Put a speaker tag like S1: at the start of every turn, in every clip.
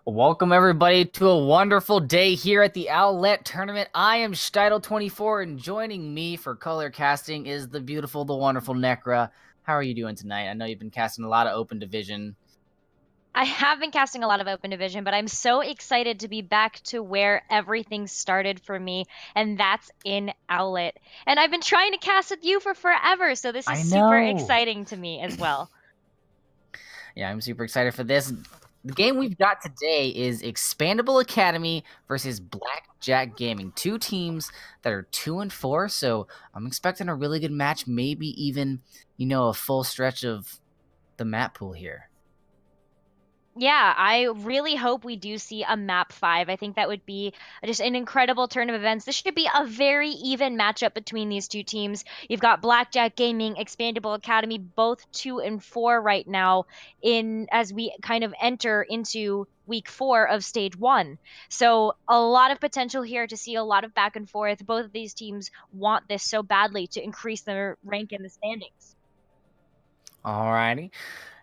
S1: Welcome everybody to a wonderful day here at the Owlet tournament. I am Untitled and joining me for color casting is the beautiful, the wonderful Nekkra. How are you doing tonight? I know you've been casting a lot of open division.
S2: I have been casting a lot of open division, but I'm so excited to be back to where everything started for me, and that's in Owlet. And I've been trying to cast with you for forever, so this is
S1: I
S2: super
S1: know.
S2: exciting to me as well.
S1: Yeah, I'm super excited for this. The game we've got today is EXPandable Academy versus Blackjack Gaming. Two teams that are 2-4, so I'm expecting a really good match, maybe even, a full stretch of the map pool here.
S2: Yeah, I really hope we do see a map 5. I think that would be just an incredible turn of events. This should be a very even matchup between these two teams. You've got Blackjack Gaming, EXPandable Academy, both 2-4 right now in as we kind of enter into week 4 of stage 1. So a lot of potential here to see a lot of back and forth. Both of these teams want this so badly to increase their rank in the standings.
S1: Alrighty.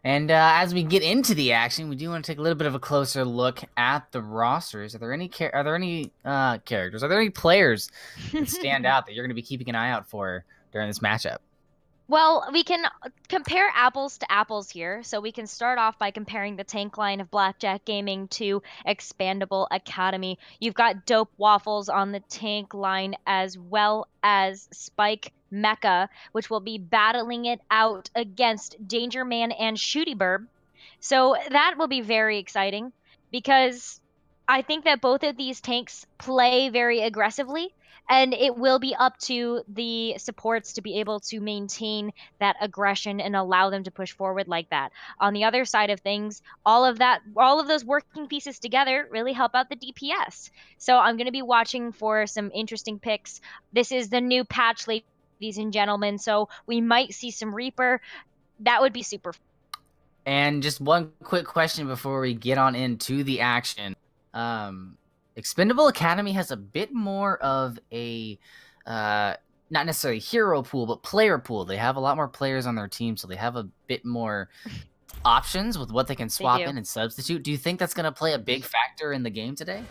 S1: And as we get into the action, we do want to take a little bit of a closer look at the rosters. Are there any characters? Are there any players that stand out that you're going to be keeping an eye out for during this matchup?
S2: Well, we can compare apples to apples here. So we can start off by comparing the tank line of Blackjack Gaming to EXPandable Academy. You've got Dope Waffles on the tank line as well as Spike Mecha, which will be battling it out against Danger Man and Shooty Burb. So that will be very exciting because I think that both of these tanks play very aggressively, and it will be up to the supports to be able to maintain that aggression and allow them to push forward like that. On the other side of things, all of those working pieces together really help out the DPS. So I'm going to be watching for some interesting picks. This is the new patch, ladies and gentlemen, so we might see some Reaper. That would be super.
S1: And just one quick question before we get on into the action. EXPandable Academy has a bit more of a not necessarily hero pool, but player pool. They have a lot more players on their team, so they have a bit more options with what they can swap in and substitute. Do you think that's going to play a big factor in the game today?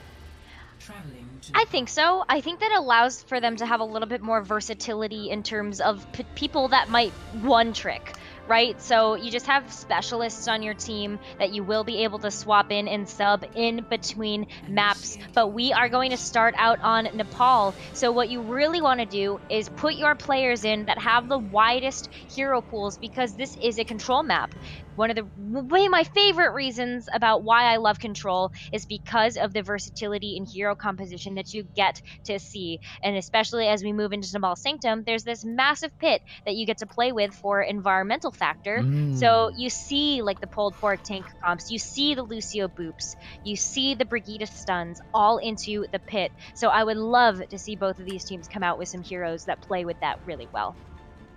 S2: I think so. I think that allows for them to have a little bit more versatility in terms of people that might one trick, right? So you just have specialists on your team that you will be able to swap in and sub in between maps. But we are going to start out on Nepal. So what you really want to do is put your players in that have the widest hero pools, because this is a control map. One of my favorite reasons about why I love Control is because of the versatility in hero composition that you get to see. And especially as we move into Nepal Sanctum, there's this massive pit that you get to play with for environmental factor. So you see like the pulled pork tank comps, you see the Lucio boops, you see the Brigida stuns all into the pit. So I would love to see both of these teams come out with some heroes that play with that really well.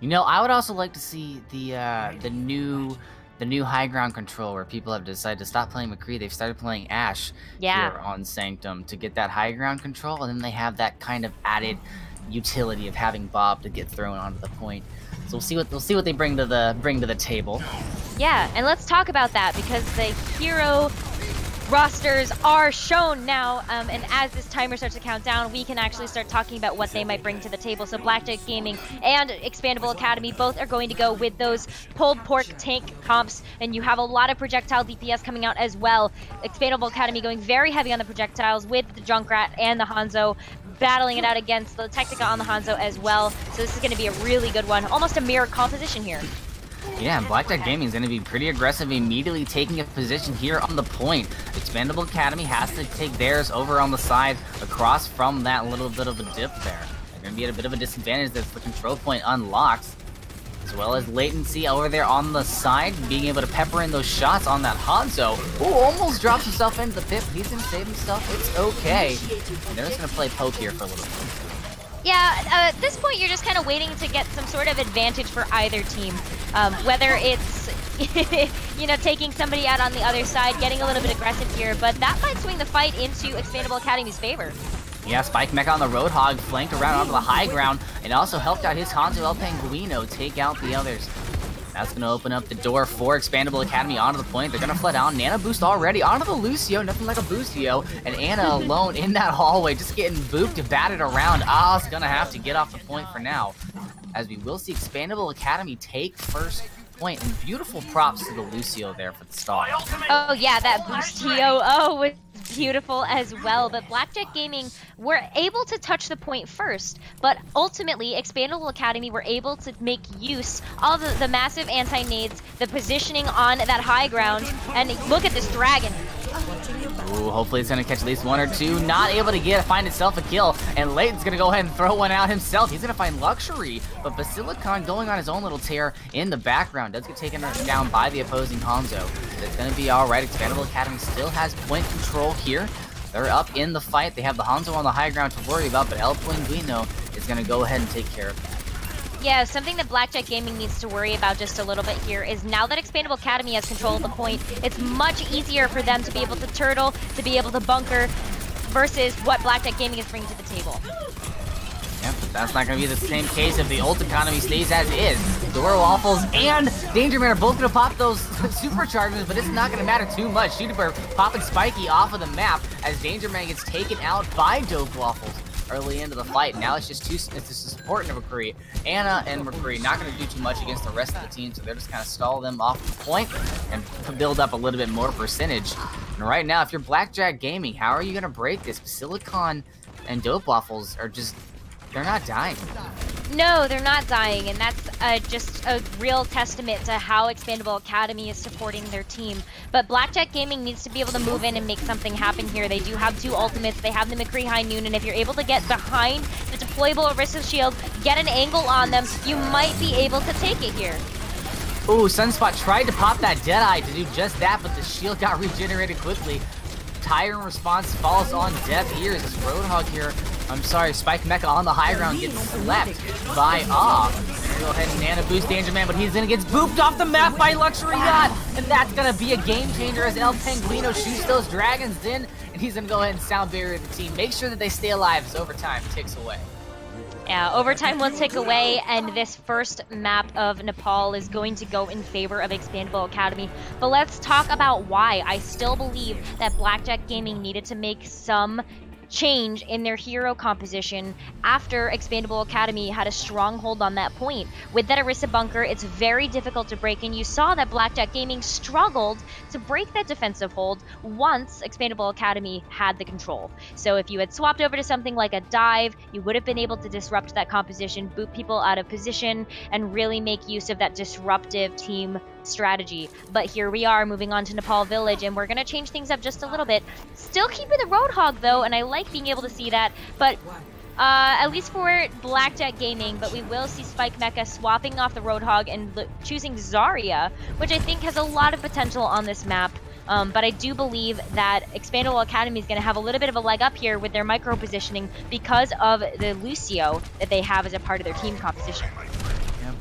S1: I would also like to see the new high ground control, where people have decided to stop playing McCree. They've started playing Ashe here on Sanctum to get that high ground control, and then they have that kind of added utility of having Bob to get thrown onto the point. So we'll see what they bring to the table.
S2: Yeah, and let's talk about that, because the hero rosters are shown now, and as this timer starts to count down, we can actually start talking about what they might bring to the table. So Blackjack Gaming and EXPandable Academy both are going to go with those pulled pork tank comps, and you have a lot of projectile DPS coming out as well. EXPandable Academy going very heavy on the projectiles with the Junkrat and the Hanzo, battling it out against the Technica on the Hanzo as well. So this is going to be a really good one, almost a mirror composition here.
S1: Yeah, and Blackjack Gaming is going to be pretty aggressive, immediately taking a position here on the point. EXPandable Academy has to take theirs over on the side, across from that little bit of a dip there. They're going to be at a bit of a disadvantage as the control point unlocks, as well as latency over there on the side, being able to pepper in those shots on that Hanzo, who almost drops himself into the pit. He's going to save himself. It's okay. And they're just going to play poke here for a little bit.
S2: Yeah, at this point, you're just kind of waiting to get some sort of advantage for either team. Whether it's, taking somebody out on the other side, getting a little bit aggressive here, but that might swing the fight into EXPandable Academy's favor.
S1: Yeah, Spike Mecha on the Roadhog, flanked around onto the high ground, and also helped out his Hanzo El Penguino take out the others. That's going to open up the door for Expandable Academy onto the point. They're going to flood out. Nana boost already onto the Lucio. Nothing like a boostio. And Anna alone in that hallway just getting booped and batted around. Ah's going to have to get off the point for now, as we will see Expandable Academy take first point. And beautiful props to the Lucio there for the stall.
S2: Oh yeah, that boostio was beautiful as well. But Blackjack Gaming were able to touch the point first, but ultimately Expandable Academy were able to make use of the massive anti-nades, the positioning on that high ground, and look at this dragon.
S1: Ooh, hopefully it's going to catch at least one or two. Not able to find itself a kill. And Layton's going to go ahead and throw one out himself. He's going to find Luxury. But Basilicon going on his own little tear in the background. Does get taken down by the opposing Hanzo. It's going to be alright. Expandable Academy still has point control here. They're up in the fight. They have the Hanzo on the high ground to worry about. But El Pinguino is going to go ahead and take care of it.
S2: Yeah, something that Blackjack Gaming needs to worry about just a little bit here is now that Expandable Academy has control of the point, it's much easier for them to be able to turtle, to be able to bunker, versus what Blackjack Gaming is bringing to the table.
S1: Yeah, but that's not going to be the same case if the ult economy stays as is. Door Waffles and Danger Man are both going to pop those superchargers, but it's not going to matter too much. Shooter popping Spiky off of the map as Danger Man gets taken out by Dope Waffles early into the fight. Now it's just a support and McCree. Anna and McCree not going to do too much against the rest of the team, so they're just kind of stall them off the point and build up a little bit more percentage. And right now, if you're Blackjack Gaming, how are you going to break this? Silicon and Dope Waffles are just, they're not dying.
S2: No, they're not dying, and that's just a real testament to how Expandable Academy is supporting their team. But Blackjack Gaming needs to be able to move in and make something happen here. They do have two ultimates. They have the McCree High Noon, and if you're able to get behind the deployable Orisa Shield, get an angle on them, you might be able to take it here.
S1: Ooh, Sunspot tried to pop that Deadeye to do just that, but the shield got regenerated quickly. Tyrant response falls on deaf ears as Roadhog here. I'm sorry, Spike Mecha on the high ground gets slapped by Go ahead and Nana boost Danger Man, but he's gonna get booped off the map by Luxury God, and that's gonna be a game changer as El Pinguino shoots those dragons in, and he's gonna go ahead and sound barrier the team. Make sure that they stay alive as overtime ticks away.
S2: Yeah, overtime will tick away, and this first map of Nepal is going to go in favor of Expandable Academy. But let's talk about why. I still believe that Blackjack Gaming needed to make some change in their hero composition after Expandable Academy had a strong hold on that point. With that Orisa bunker, it's very difficult to break, and you saw that Blackjack Gaming struggled to break that defensive hold once Expandable Academy had the control. So if you had swapped over to something like a dive, you would have been able to disrupt that composition, boot people out of position, and really make use of that disruptive team strategy. But here we are moving on to Nepal Village, and we're going to change things up just a little bit. Still keeping the Roadhog though, and I like being able to see that, but at least for Blackjack Gaming, but we will see Spike Mecha swapping off the Roadhog and choosing Zarya, which I think has a lot of potential on this map. But I do believe that Expandable Academy is going to have a little bit of a leg up here with their micro positioning because of the Lucio that they have as a part of their team composition.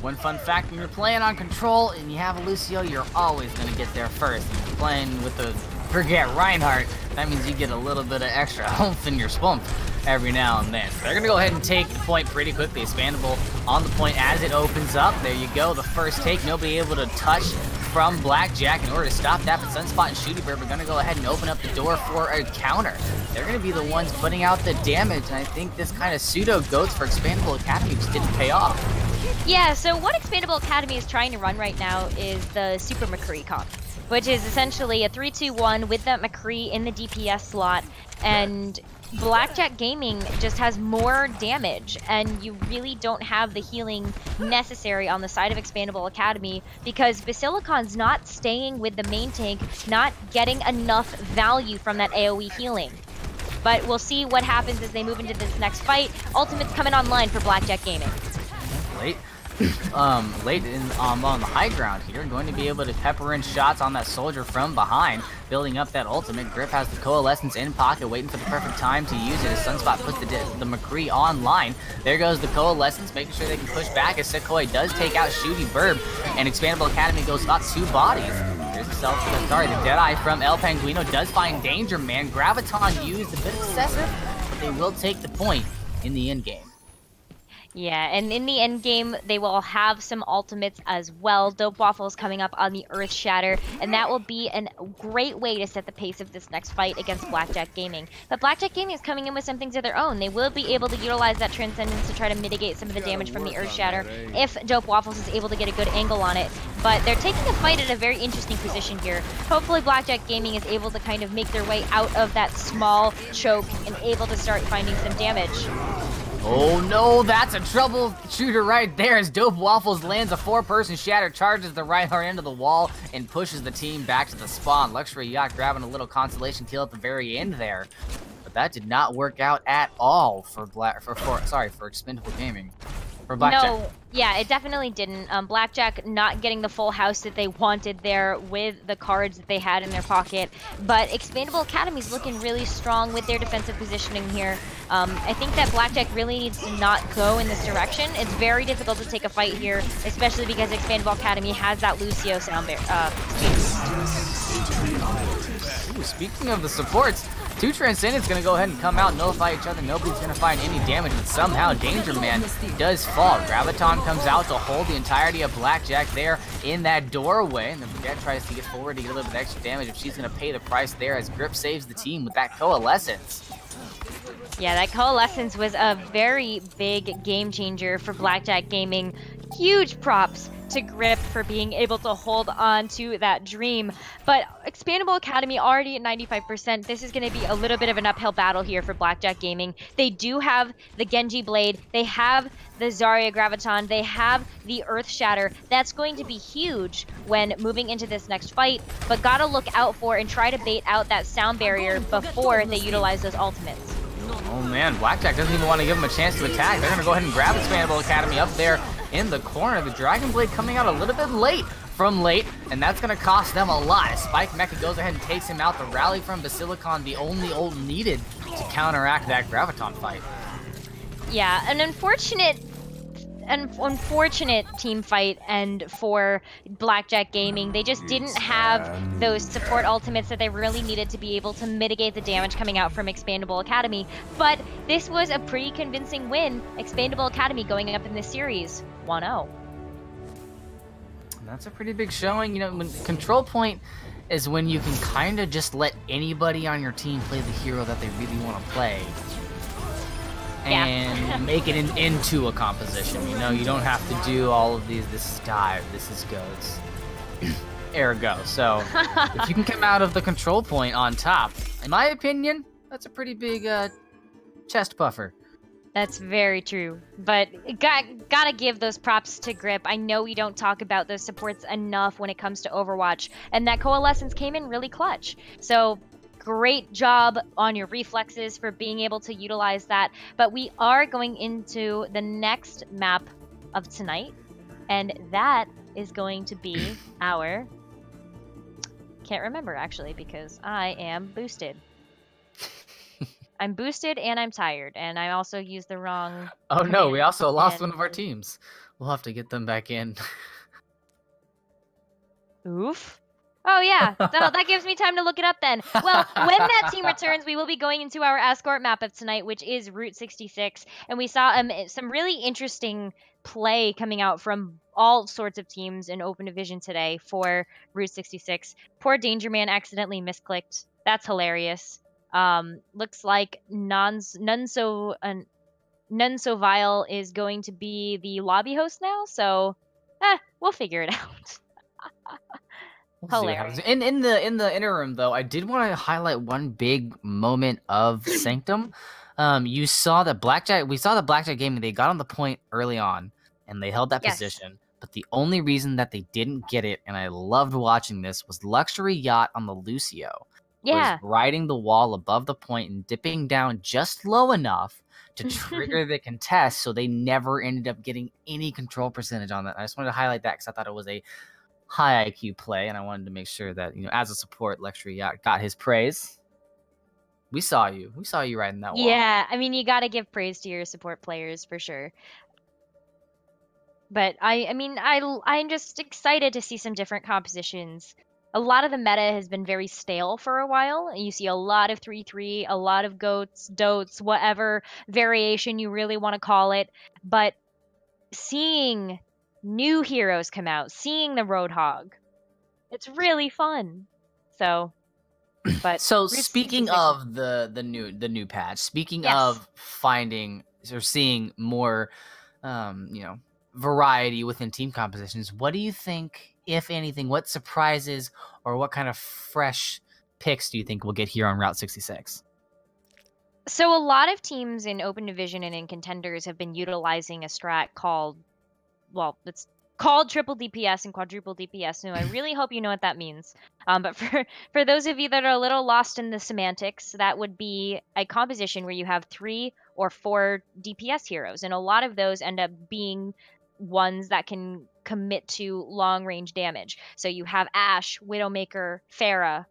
S1: One fun fact, when you're playing on control and you have a Lucio, you're always going to get there first. If you're playing with the Forget Reinhardt, that means you get a little bit of extra oomph in your spump every now and then. So they're going to go ahead and take the point pretty quickly. Expandable on the point as it opens up. There you go, the first take. Nobody able to touch from Blackjack in order to stop that, but Sunspot and Shooty Bird are going to go ahead and open up the door for a counter. They're going to be the ones putting out the damage, and I think this kind of pseudo-goats for Expandable Academy just didn't pay off.
S2: Yeah, so what Expandable Academy is trying to run right now is the Super McCree comp, which is essentially a 3-2-1 with that McCree in the DPS slot, and Blackjack Gaming just has more damage, and you really don't have the healing necessary on the side of Expandable Academy because Basilicon's not staying with the main tank, not getting enough value from that AoE healing. But we'll see what happens as they move into this next fight. Ultimate's coming online for Blackjack Gaming.
S1: Late on the high ground here, going to be able to pepper in shots on that soldier from behind, building up that ultimate. Grip has the Coalescence in pocket, waiting for the perfect time to use it as Sunspot puts the McCree online. There goes the Coalescence, making sure they can push back as Sequoia does take out Shooty Burb, and Expandable Academy goes about 2 bodies. There's the the Deadeye from El Pinguino does find Danger Man. Graviton used a bit excessive, but they will take the point in the end game.
S2: Yeah, and in the end game, they will have some ultimates as well. Dope Waffles coming up on the Earth Shatter, and that will be a great way to set the pace of this next fight against Blackjack Gaming. But Blackjack Gaming is coming in with some things of their own. They will be able to utilize that Transcendence to try to mitigate some of the damage from the Earth Shatter if Dope Waffles is able to get a good angle on it. But they're taking the fight at a very interesting position here. Hopefully Blackjack Gaming is able to kind of make their way out of that small choke and able to start finding some damage.
S1: Oh no, that's a troubleshooter right there as Dope Waffles lands a 4-person shatter, charges the right hard end of the wall, and pushes the team back to the spawn. Luxury Yacht grabbing a little consolation kill at the very end there. But that did not work out at all for ExPandable Gaming. For Blackjack.
S2: No, yeah, it definitely didn't. Blackjack not getting the full house that they wanted there with the cards that they had in their pocket. But ExPandable Academy's looking really strong with their defensive positioning here. I think that Blackjack really needs to not go in this direction. It's very difficult to take a fight here, especially because ExPandable Academy has that Lucio sound
S1: Ooh, speaking of the supports, 2 Transcendents gonna go ahead and come out, nullify each other. Nobody's gonna find any damage, but somehow Danger Man does fall. Graviton comes out to hold the entirety of Blackjack there in that doorway, and then Blackjack tries to get forward to get a little bit extra damage, but she's gonna pay the price there as Grip saves the team with that Coalescence.
S2: Yeah, that Coalescence was a very big game changer for Blackjack Gaming. Huge props to Grip for being able to hold on to that dream. But ExPandable Academy already at 95%. This is going to be a little bit of an uphill battle here for Blackjack Gaming. They do have the Genji Blade. They have the Zarya Graviton. They have the Earth Shatter. That's going to be huge when moving into this next fight. But gotta look out for and try to bait out that sound barrier before they utilize those ultimates.
S1: Oh man, Blackjack doesn't even want to give him a chance to attack. They're going to go ahead and grab ExPandable Academy up there in the corner. The Dragon Blade coming out a little bit late from late, and that's going to cost them a lot. Spike Mecha goes ahead and takes him out. The rally from Basilicon, the only ult needed to counteract that Graviton fight.
S2: Yeah, an unfortunate team fight, and for Blackjack Gaming, they just didn't have those support ultimates that they really needed to be able to mitigate the damage coming out from ExPandable Academy. But this was a pretty convincing win. ExPandable Academy going up in this series 1-0.
S1: That's a pretty big showing. You know, when control point is when you can kind of just let anybody on your team play the hero that they really want to play. And make it into a composition. You know, you don't have to do all of these. This is dive. This is goes. Ergo. So if you can come out of the control point on top, in my opinion, that's a pretty big chest puffer.
S2: That's very true. But gotta give those props to Grip. I know we don't talk about those supports enough when it comes to Overwatch, and that Coalescence came in really clutch. So great job on your reflexes for being able to utilize that. But we are going into the next map of tonight, and that is going to be our... Can't remember, actually, because I am boosted. I'm boosted and I'm tired, and I also used the wrong...
S1: Oh no, we also lost one of our teams. We'll have to get them back in.
S2: Oof. Oh yeah, so that gives me time to look it up then. Well, when that team returns, we will be going into our escort map of tonight, which is Route 66. And we saw some really interesting play coming out from all sorts of teams in Open Division today for Route 66. Poor Danger Man accidentally misclicked. That's hilarious. Looks like None So Vile is going to be the lobby host now, so we'll figure it out. Hilarious.
S1: In the interim, though, I did want to highlight one big moment of Sanctum. We saw the Blackjack Gaming. They got on the point early on, and they held that position. But the only reason that they didn't get it, and I loved watching this, was Luxury Yacht on the Lucio. Was riding the wall above the point and dipping down just low enough to trigger the contest, so they never ended up getting any control percentage on that. I just wanted to highlight that because I thought it was a high IQ play, and I wanted to make sure that, you know, as a support, Luxury Yacht got his praise. We saw you riding that wall.
S2: Yeah, I mean, you got to give praise to your support players for sure. But I'm just excited to see some different compositions. A lot of the meta has been very stale for a while. You see a lot of 3-3, a lot of goats, dotes, whatever variation you really want to call it. But seeing new heroes come out, seeing the Roadhog. It's really fun. So, but
S1: so speaking of the new patch, speaking of finding or seeing more, variety within team compositions, what do you think, if anything, what surprises or what kind of fresh picks do you think we'll get here on Route 66?
S2: So a lot of teams in Open Division and in Contenders have been utilizing a strat called, well, it's called triple DPS and quadruple DPS. So I really hope you know what that means. But for those of you that are a little lost in the semantics, that would be a composition where you have 3 or 4 DPS heroes. And a lot of those end up being ones that can commit to long range damage. So you have Ashe, Widowmaker, Pharah,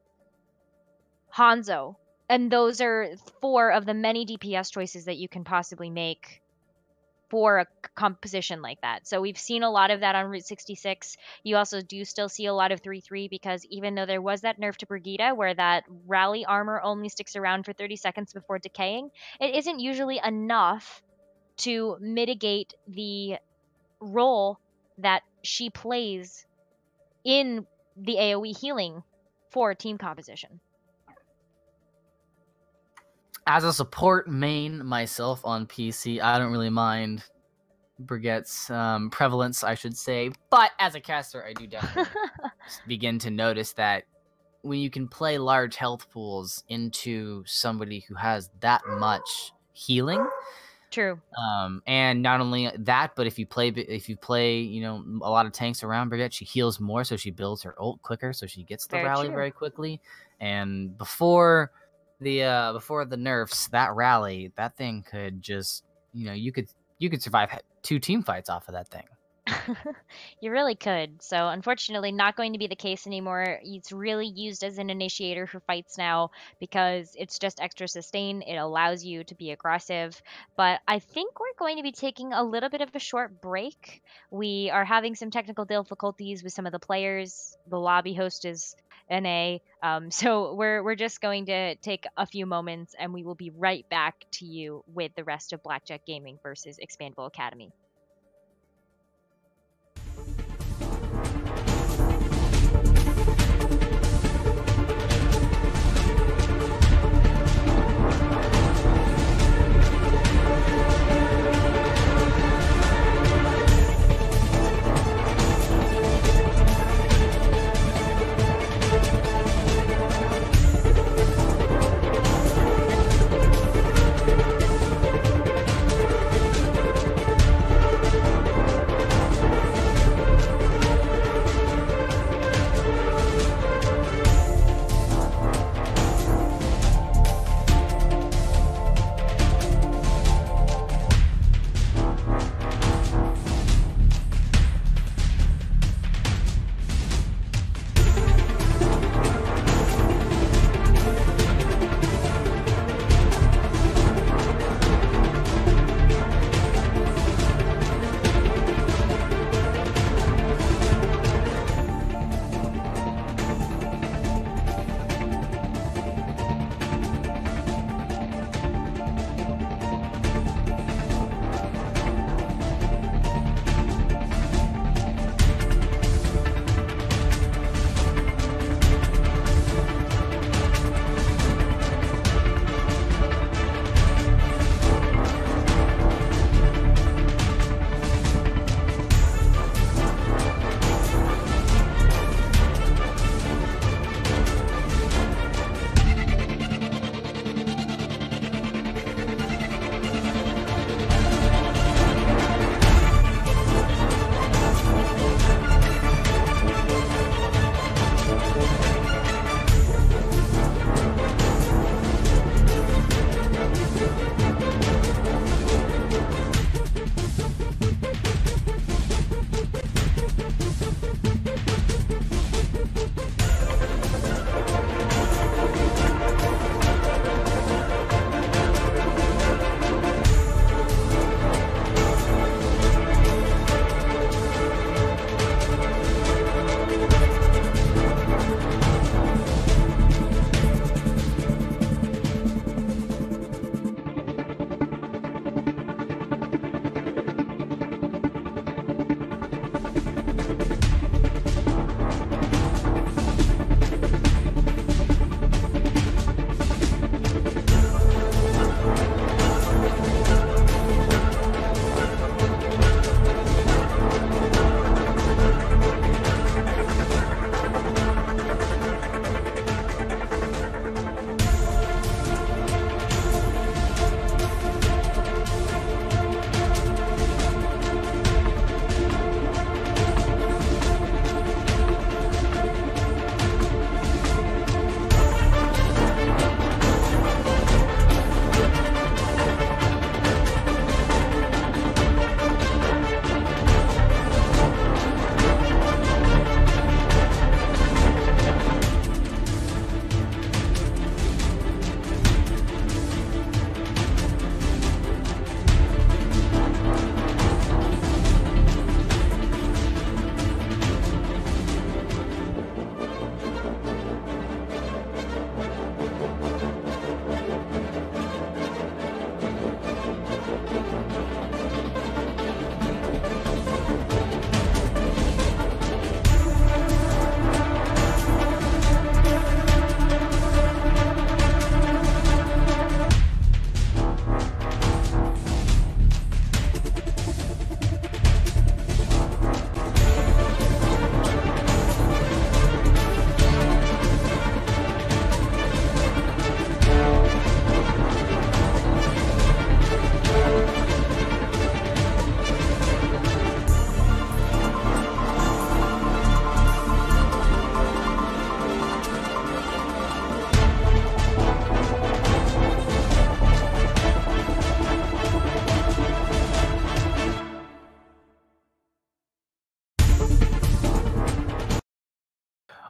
S2: Hanzo. And those are 4 of the many DPS choices that you can possibly make for a composition like that. So we've seen a lot of that on Route 66. You also do still see a lot of 3-3 because even though there was that nerf to Brigitte where that rally armor only sticks around for 30 seconds before decaying, it isn't usually enough to mitigate the role that she plays in the AoE healing for team composition.
S1: As a support main myself on PC, I don't really mind Brigitte's prevalence, I should say. But as a caster, I do definitely begin to notice that when you can play large health pools into somebody who has that much healing.
S2: True.
S1: And not only that, but if you play, a lot of tanks around Brigitte, she heals more, so she builds her ult quicker, so she gets the rally very quickly. And before the nerfs, that rally, that thing could just, you could survive 2 team fights off of that thing.
S2: You really could. So unfortunately not going to be the case anymore. It's really used as an initiator for fights now because it's just extra sustain. It allows you to be aggressive. But I think we're going to be taking a little bit of a short break. We are having some technical difficulties with some of the players. The lobby host is NA. So we're just going to take a few moments and we will be right back to you with the rest of Blackjack Gaming versus ExPandable Academy.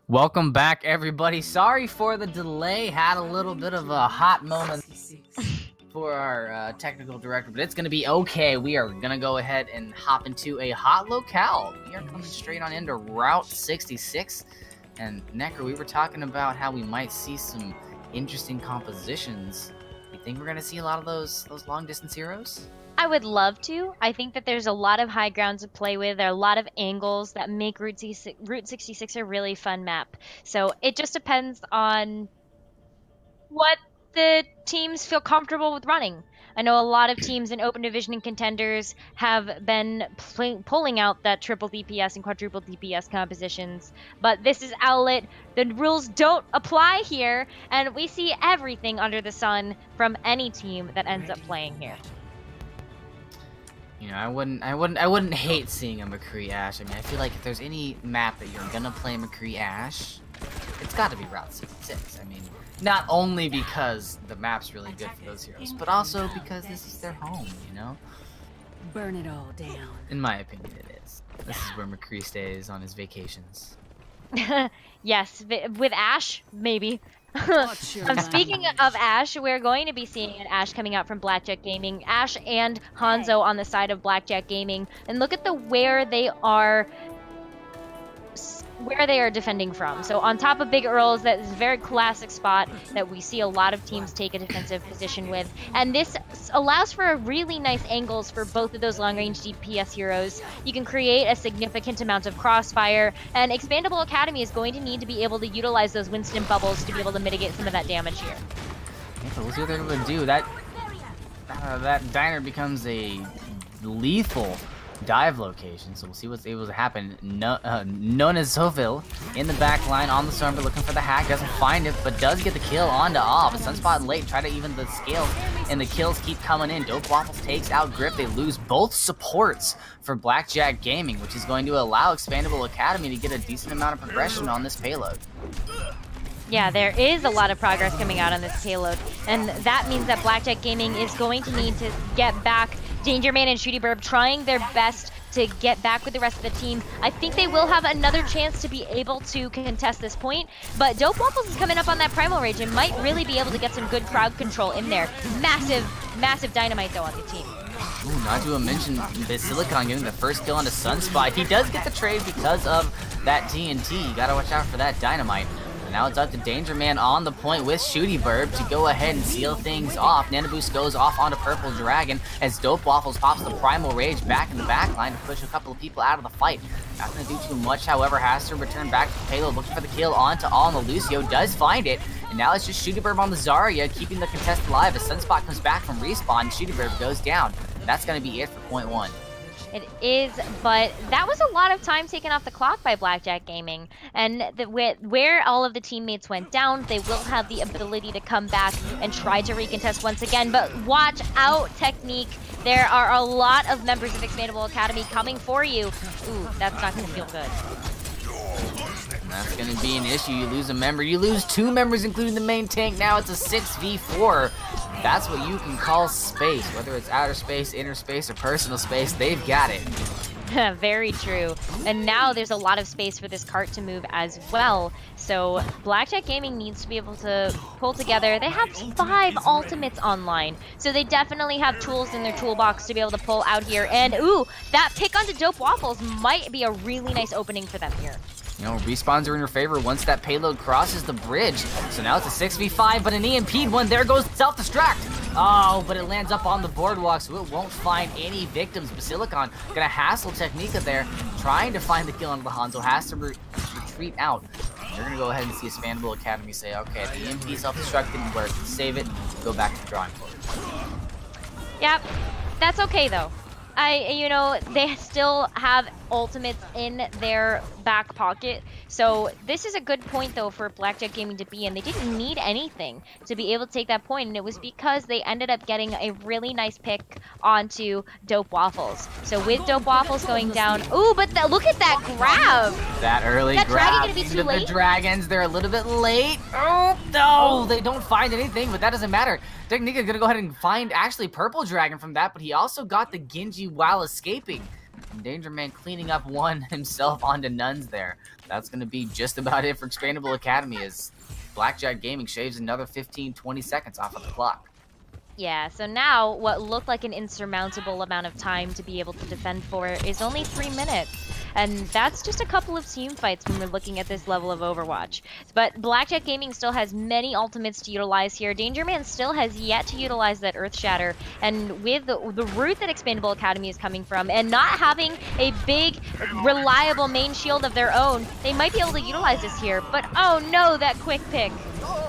S1: Welcome back, everybody. Sorry for the delay. Had a little bit of a hot moment for our technical director, but it's going to be okay. We are going to go ahead and hop into a hot locale. We are coming straight on into Route 66. And Nekkra, we were talking about how we might see some interesting compositions. You think we're going to see a lot of those long-distance heroes?
S2: I would love to. I think that there's a lot of high ground to play with. There are a lot of angles that make Route 66 a really fun map. So it just depends on what the teams feel comfortable with running. I know a lot of teams in open division and contenders have been pulling out that triple DPS and quadruple DPS compositions, but this is Owlet. The rules don't apply here, and we see everything under the sun from any team that ends up playing here.
S1: You know, I wouldn't hate seeing a McCree Ashe. I mean, I feel like if there's any map that you're gonna play McCree Ashe, it's got to be Route 66. I mean, not only because the map's really good for those heroes, but also because this is their home. You know.
S3: Burn it all down.
S1: In my opinion, it is. This is where McCree stays on his vacations.
S2: Yes, with Ashe, maybe. Speaking of Ashe, we're going to be seeing an Ashe coming out from Blackjack Gaming. Ashe and Hanzo on the side of Blackjack Gaming. And look at where they are defending from. So on top of Big Earls, that is a very classic spot that we see a lot of teams take a defensive position with. And this allows for a really nice angles for both of those long-range DPS heroes. You can create a significant amount of crossfire, and EXPandable Academy is going to need to be able to utilize those Winston bubbles to be able to mitigate some of that damage here.
S1: Yeah, we'll see what they're able to do. That diner becomes a lethal dive location, so we'll see what's able to happen. Known as Soville in the back line on the Stormer, looking for the hack, doesn't find it, but does get the kill onto Off. Sunspot late, try to even the scales, and the kills keep coming in. Dope Waffles takes out Grip. They lose both supports for Blackjack Gaming, which is going to allow EXPandable Academy to get a decent amount of progression on this payload.
S2: Yeah, there is a lot of progress coming out on this payload, and that means that Blackjack Gaming is going to need to get back. Danger Man and Shooty Burb trying their best to get back with the rest of the team. I think they will have another chance to be able to contest this point, but Dope Waffles is coming up on that Primal Rage and might really be able to get some good crowd control in there. Massive dynamite though on the team.
S1: Ooh, not to mention the Silicon getting the first kill onto Sunspot. He does get the trade because of that TNT. You gotta watch out for that dynamite. Now it's up to Danger Man on the point with Shooty Burb to go ahead and seal things off. Nano Boost goes off onto Purple Dragon as Dope Waffles pops the Primal Rage back in the back line to push a couple of people out of the fight. Not going to do too much, however, has to return back to the payload, looking for the kill onto All, and the Lucio does find it. And now it's just Shooty Burb on the Zarya, keeping the contest alive as Sunspot comes back from respawn. Shooty Burb goes down. And that's going to be it for point one.
S2: It is, but that was a lot of time taken off the clock by Blackjack Gaming. And where all of the teammates went down, they will have the ability to come back and try to recontest once again. But watch out, Technique. There are a lot of members of EXPandable Academy coming for you. Ooh, that's not going to feel good.
S1: And that's going to be an issue. You lose a member. You lose two members, including the main tank. Now it's a 6v4. That's what you can call space. Whether it's outer space, inner space, or personal space, they've got it.
S2: Very true. And now there's a lot of space for this cart to move as well. So Blackjack Gaming needs to be able to pull together. They have 5 ultimates online. So they definitely have tools in their toolbox to be able to pull out here. And ooh, that pick onto Dope Waffles might be a really nice opening for them here.
S1: You know, respawns are in your favor once that payload crosses the bridge. So now it's a 6v5, but an EMP'd one. There goes self-destruct. Oh, but it lands up on the boardwalk, so it won't find any victims. Basilicon gonna hassle Technica there, trying to find the kill on the Hanzo. Has to retreat out. They're gonna go ahead and see EXPandable Academy say, okay, the EMP self-destruct didn't work. Save it, go back to the drawing board.
S2: Yep, that's okay though. You know, they still have ultimates in their back pocket. So this is a good point, though, for Blackjack Gaming to be in. They didn't need anything to be able to take that point, and it was because they ended up getting a really nice pick onto Dope Waffles. So with Dope Waffles going down, ooh, but look at that grab!
S1: That early
S2: that
S1: grab.
S2: Dragon gonna be too late?
S1: The dragons, they're a little bit late. Oh, no, they don't find anything, but that doesn't matter. Technica's gonna go ahead and find actually Purple Dragon from that, but he also got the Genji while escaping. Danger Man cleaning up one himself onto Nuns there. That's going to be just about it for Expandable Academy as Blackjack Gaming shaves another 15-20 seconds off of the clock.
S2: Yeah, so now what looked like an insurmountable amount of time to be able to defend for is only 3 minutes. And that's just a couple of team fights when we're looking at this level of Overwatch. But Blackjack Gaming still has many ultimates to utilize here. Danger Man still has yet to utilize that Earth Shatter. And with the route that Expandable Academy is coming from, and not having a big, reliable main shield of their own, they might be able to utilize this here. But oh no, that quick pick.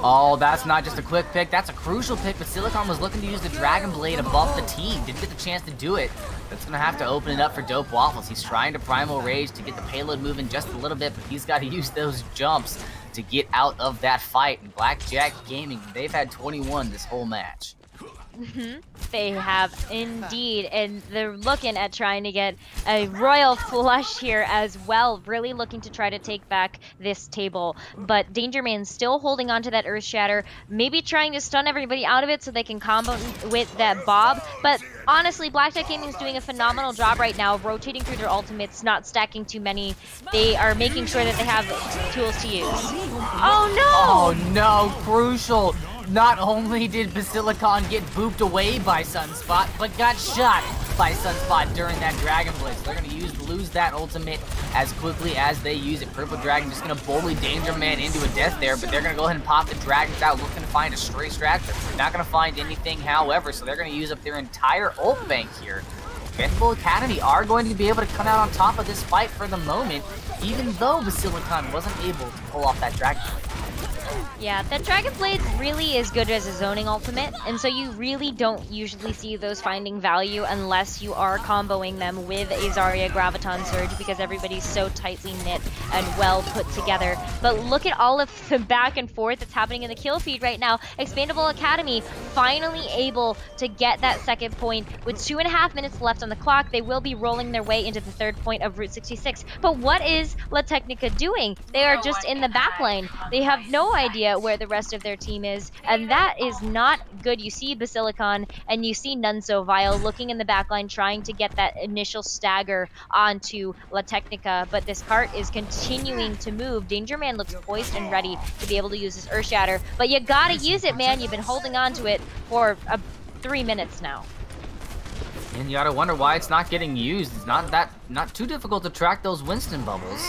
S1: Oh, that's not just a quick pick, that's a crucial pick, but Silicon was looking to use the Dragon Blade above the team. Didn't get the chance to do it. That's going to have to open it up for Dope Waffles. He's trying to Primal Rage to get the payload moving just a little bit, but he's got to use those jumps to get out of that fight. And Blackjack Gaming, they've had 21 this whole match.
S2: They have indeed, and they're looking at trying to get a royal flush here as well, really looking to try to take back this table. But Danger Man's still holding on to that Earth Shatter, maybe trying to stun everybody out of it so they can combo with that Bob. But honestly, Blackjack Gaming is doing a phenomenal job right now, rotating through their ultimates, not stacking too many. They are making sure that they have tools to use. Oh no!
S1: Oh no, crucial! Not only did Basilicon get booped away by Sunspot, but got shot by Sunspot during that Dragon Blade. So they're going to lose that ultimate as quickly as they use it. Purple Dragon just going to bully Danger Man into a death there, but they're going to go ahead and pop the Dragons out, looking to find a stray strat. Not going to find anything, however, so they're going to use up their entire ult bank here. Expandable Academy are going to be able to come out on top of this fight for the moment, even though Basilicon wasn't able to pull off that Dragon Blade.
S2: Yeah, that Dragon Blade really is good as a zoning ultimate, and so you really don't usually see those finding value unless you are comboing them with a Zarya Graviton Surge, because everybody's so tightly knit and well put together. But look at all of the back and forth that's happening in the kill feed right now. Expandable Academy finally able to get that second point. With 2.5 minutes left on the clock, they will be rolling their way into the third point of Route 66. But what is La Technica doing? They are just in the back line. They have no idea where the rest of their team is, and that is not good. You see Basilicon and you see Nunso Vile looking in the backline trying to get that initial stagger onto La Technica, but this cart is continuing to move. Danger Man looks poised and ready to be able to use his Earth Shatter, but you gotta use it, man. You've been holding on to it for 3 minutes now.
S1: And you gotta wonder why it's not getting used. It's not too difficult to track those Winston bubbles.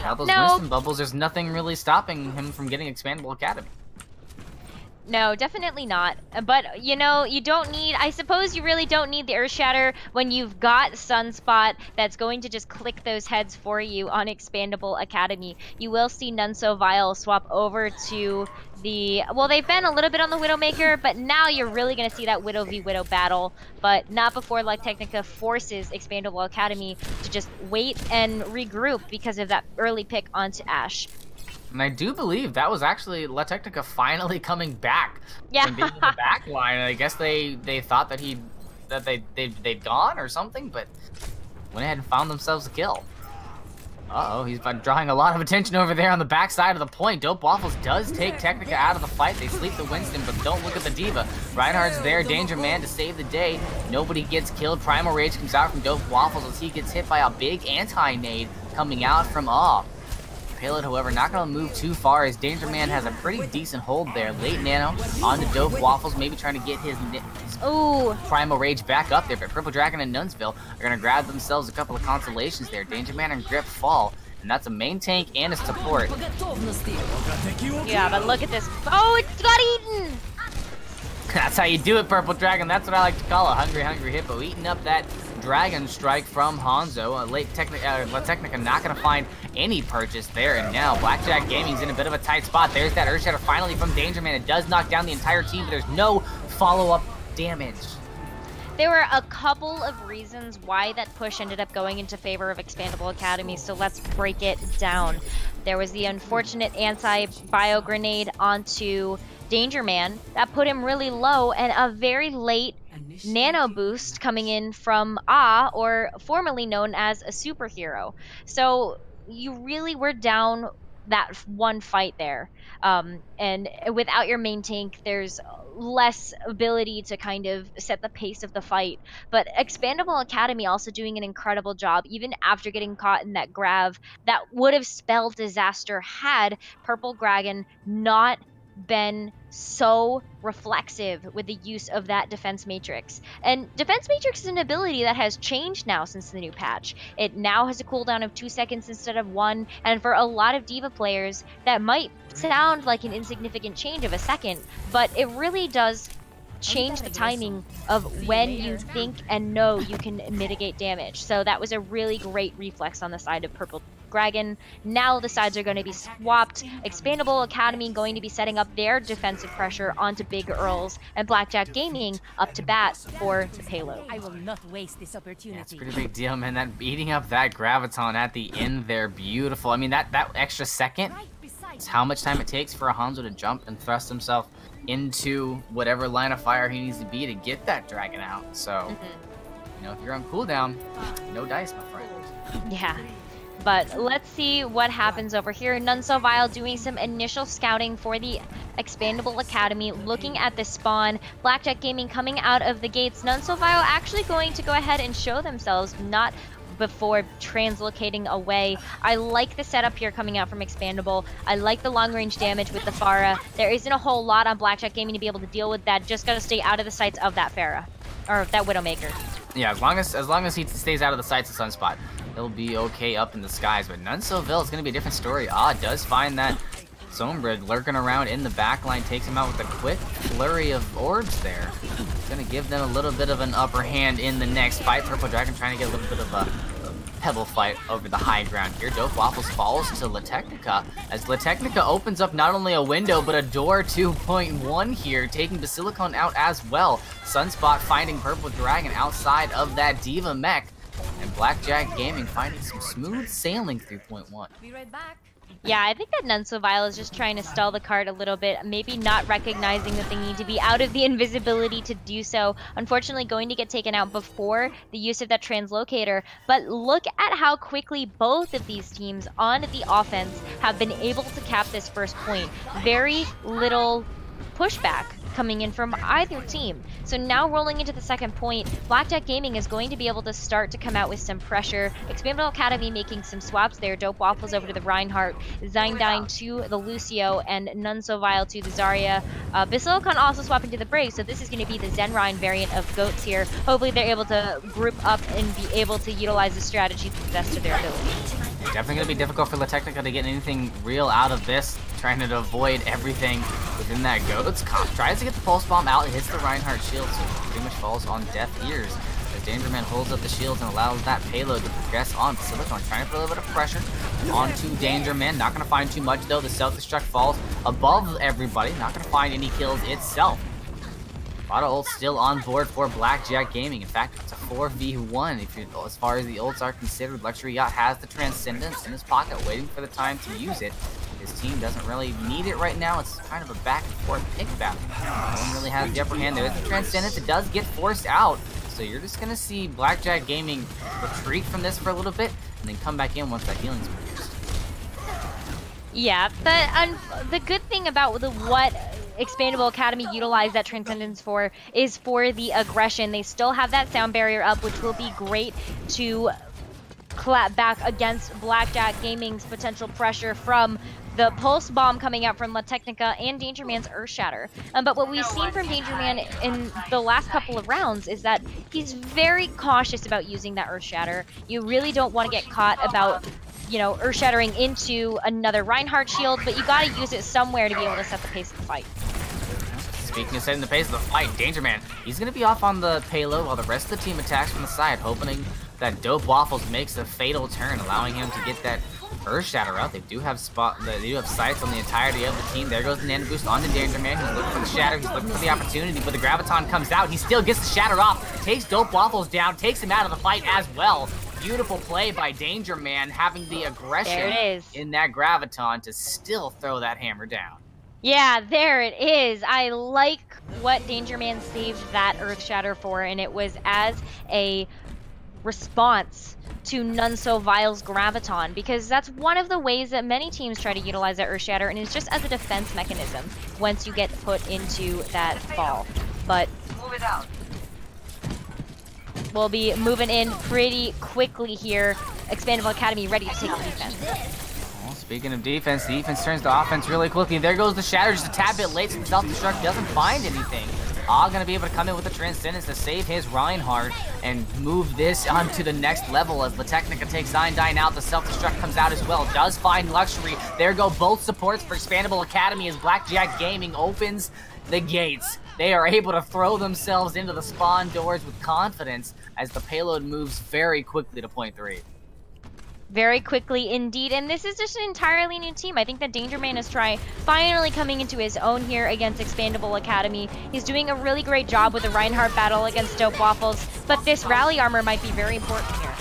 S1: Now those Winston bubbles, there's nothing really stopping him from getting Expandable Academy.
S2: No, definitely not. But, you know, you don't need... I suppose you really don't need the Earth Shatter when you've got Sunspot that's going to just click those heads for you on Expandable Academy. You will see Nunso Vile swap over to the... Well, they've been a little bit on the Widowmaker, but now you're really going to see that Widow v Widow battle. But not before La Technica forces Expandable Academy to just wait and regroup because of that early pick onto Ashe.
S1: And I do believe that was actually La Technica finally coming back from being in the back line. I guess they thought that they'd gone or something, but went ahead and found themselves a kill. Uh-oh, he's been drawing a lot of attention over there on the back side of the point. Dope Waffles does take Technica out of the fight. They sleep the Winston, but don't look at the Diva. Reinhardt's there, Danger Man to save the day. Nobody gets killed. Primal Rage comes out from Dope Waffles as he gets hit by a big anti-nade coming out from off. Payload, however, not going to move too far as Danger Man has a pretty decent hold there. Late Nano onto Dope Waffles, maybe trying to get his Primal Rage back up there, but Purple Dragon and Nunsville are going to grab themselves a couple of consolations there. Danger Man and Grip fall, and that's a main tank and a support.
S2: Yeah, but look at this. Oh, it got eaten!
S1: That's how you do it, Purple Dragon. That's what I like to call a hungry, hungry hippo. Eating up that Dragon Strike from Hanzo. La Technica not going to find any purchase there. And now Blackjack Gaming's in a bit of a tight spot. There's that Earth Shatter finally from Danger Man. It does knock down the entire team, but there's no follow-up damage.
S2: There were a couple of reasons why that push ended up going into favor of Expandable Academy, so let's break it down. There was the unfortunate anti-bio grenade onto Danger Man that put him really low, and a very late nano boost coming in from or formerly known as a superhero. So you really were down that one fight there, and without your main tank, there's less ability to kind of set the pace of the fight. But Expandable Academy also doing an incredible job, even after getting caught in that grab that would have spelled disaster had Purple Dragon not been so reflexive with the use of that defense matrix. And defense matrix is an ability that has changed now since the new patch. It now has a cooldown of 2 seconds instead of 1, and for a lot of diva players that might sound like an insignificant change of a second, but it really does change the timing of when you think and know you can mitigate damage. So that was a really great reflex on the side of Purple Dragon. Now the sides are going to be swapped. Expandable Academy going to be setting up their defensive pressure onto Big Earls, and Blackjack Gaming up to bat for the payload.
S3: I will not waste this opportunity.
S1: Yeah, it's a pretty big deal, man. That beating up that Graviton at the end there, beautiful. I mean, that extra second is how much time it takes for a Hanzo to jump and thrust himself into whatever line of fire he needs to be to get that dragon out. So, you know, if you're on cooldown, no dice, my friend.
S2: Yeah. But let's see what happens over here. Nunsovile doing some initial scouting for the Expandable Academy, looking at the spawn. Blackjack Gaming coming out of the gates. Nunsovile actually going to go ahead and show themselves, not before translocating away. I like the setup here coming out from Expandable. I like the long range damage with the Pharah. There isn't a whole lot on Blackjack Gaming to be able to deal with that. Just gotta stay out of the sights of that Pharah, or that Widowmaker.
S1: Yeah, as long as he stays out of the sights of Sunspot, he'll be okay up in the skies. But Nunsoville is gonna be a different story. Does find that Sombra lurking around in the backline, takes him out with a quick flurry of orbs there. Gonna give them a little bit of an upper hand in the next fight. Purple Dragon trying to get a little bit of a pebble fight over the high ground here. Dope Waffles falls to La Technica as La Technica opens up not only a window but a door 2.1 here, taking Basilicon out as well. Sunspot finding Purple Dragon outside of that Diva mech, and Blackjack Gaming finding some smooth sailing through point 1.
S3: Be right back.
S2: Yeah, I think that Nunsovile is just trying to stall the card a little bit, maybe not recognizing that they need to be out of the invisibility to do so. Unfortunately, going to get taken out before the use of that translocator. But look at how quickly both of these teams on the offense have been able to cap this first point. Very little pushback coming in from either team. So now rolling into the second point, Blackjack Gaming is going to be able to start to come out with some pressure. Expandable Academy making some swaps there. Dope Waffles over to the Reinhardt, Zyndine to the Lucio, and Nunsovile to the Zarya. Basilicon also swapping to the Brave, so this is going to be the Zenrine variant of Goats here. Hopefully they're able to group up and be able to utilize the strategy to the best of their ability.
S1: Definitely going to be difficult for La Technica to get anything real out of this, trying to avoid everything within that Goats. Tries to get the Pulse Bomb out, it hits the Reinhardt shield, so pretty much falls on deaf ears. As Dangerman holds up the shields and allows that payload to progress on Silicon, trying to put a little bit of pressure onto Dangerman. Not going to find too much though, the self-destruct falls above everybody, not going to find any kills itself. A lot of ults still on board for Blackjack Gaming. In fact, it's a 4v1 if you're, as far as the ults are considered. Luxury Yacht has the Transcendence in his pocket, waiting for the time to use it. His team doesn't really need it right now. It's kind of a back and forth pick battle. No one really has the upper hand. There is the Transcendence. It does get forced out. So you're just going to see Blackjack Gaming retreat from this for a little bit and then come back in once that healing's produced.
S2: Yeah, the good thing about what Expandable Academy utilized that Transcendence for is for the aggression. They still have that sound barrier up, which will be great to clap back against Blackjack Gaming's potential pressure from the Pulse Bomb coming out from La Technica and Dangerman's Earth Shatter. But what we've seen from Dangerman in the last couple of rounds is that he's very cautious about using that Earth Shatter. You really don't want to get caught about, you know, Earth Shattering into another Reinhardt shield, but you gotta use it somewhere to be able to set the pace of the fight.
S1: Speaking of setting the pace of the fight, Dangerman, he's going to be off on the payload while the rest of the team attacks from the side, hoping that Dope Waffles makes a fatal turn, allowing him to get that Earth Shatter out. They do have sights on the entirety of the team. There goes the Nano Boost onto Dangerman. He's looking for the Shatter, he's looking for the opportunity, but the Graviton comes out. He still gets the Shatter off, takes Dope Waffles down, takes him out of the fight as well. Beautiful play by Dangerman, having the aggression in that Graviton to still throw that hammer down.
S2: Yeah, there it is. I like what Dangerman saved that Earth Shatter for, and it was as a response to None So Vile's Graviton, because that's one of the ways that many teams try to utilize that Earth Shatter, and it's just as a defense mechanism once you get put into that fall. But we'll be moving in pretty quickly here. Expandable Academy ready to take the defense.
S1: Well, speaking of defense, the defense turns to offense really quickly. There goes the Shatter, just a tad bit late. Some self-destruct, doesn't find anything. Gonna be able to come in with the Transcendence to save his Reinhardt and move this onto the next level as the Technica takes Dyne out. The self-destruct comes out as well. Does find Luxury. There go both supports for Expandable Academy as Blackjack Gaming opens the gates. They are able to throw themselves into the spawn doors with confidence as the payload moves very quickly to point 3.
S2: Very quickly indeed, and this is just an entirely new team. I think that Dangerman is finally coming into his own here against Expandable Academy. He's doing a really great job with the Reinhardt battle against Dope Waffles, but this rally armor might be very important here.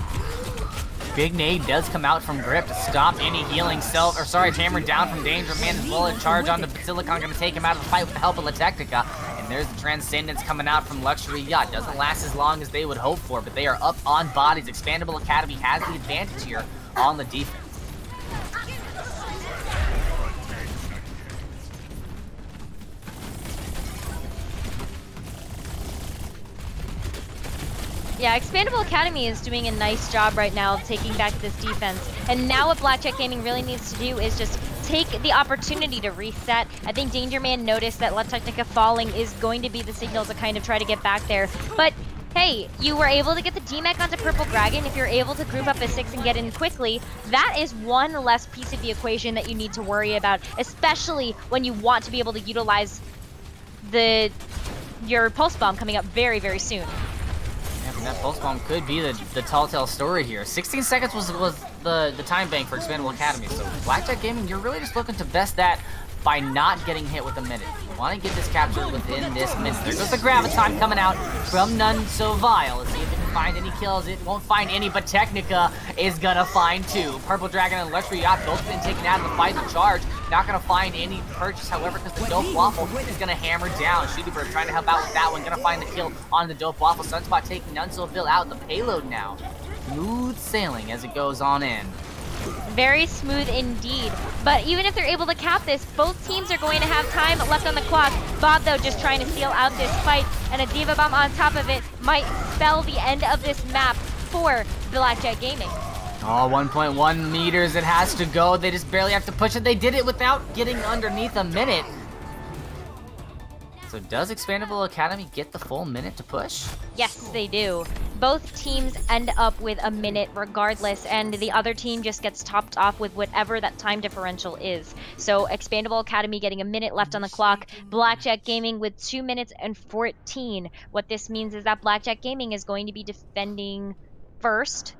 S1: Big nade does come out from Grip to stop any healing hammer down from Dangerman as well. A charge onto Silicon, gonna take him out of the fight with the help of La Technica. And there's the Transcendence coming out from Luxury Yacht. Doesn't last as long as they would hope for, but they are up on bodies. Expandable Academy has the advantage here on the defense.
S2: Yeah, Expandable Academy is doing a nice job right now of taking back this defense. And now what Blackjack Gaming really needs to do is just take the opportunity to reset. I think Dangerman noticed that La Technica falling is going to be the signal to kind of try to get back there. But hey, you were able to get the D-Mech onto Purple Dragon. If you're able to group up as 6 and get in quickly, that is one less piece of the equation that you need to worry about, especially when you want to be able to utilize your Pulse Bomb coming up very, very soon.
S1: Yeah, and that Pulse Bomb could be the tall tale story here. 16 seconds was the time bank for Expandable Academy, so Blackjack Gaming, you're really just looking to best that by not getting hit with a minute. You want to get this captured within this minute. There goes the Graviton coming out from None So Vile. Let's see if it can find any kills. It won't find any, but Technica is gonna find 2. Purple Dragon and Luxury Yacht both been taken out of the fight. The charge not gonna find any purchase, however, because the Dope Waffle is gonna hammer down. Shooty Bird trying to help out with that one. Gonna find the kill on the Dope Waffle. Sunspot taking None So Vile out. The payload now. Smooth sailing as it goes on in.
S2: Very smooth indeed. But even if they're able to cap this, both teams are going to have time left on the clock. Bob, though, just trying to seal out this fight, and a Diva Bomb on top of it might spell the end of this map for Blackjack Gaming.
S1: Oh, 1.1 meters it has to go. They just barely have to push it. They did it without getting underneath a minute. So does Expandable Academy get the full minute to push?
S2: Yes, they do. Both teams end up with a minute regardless, and the other team just gets topped off with whatever that time differential is. So Expandable Academy getting a minute left on the clock, Blackjack Gaming with 2 minutes and 14. What this means is that Blackjack Gaming is going to be defending first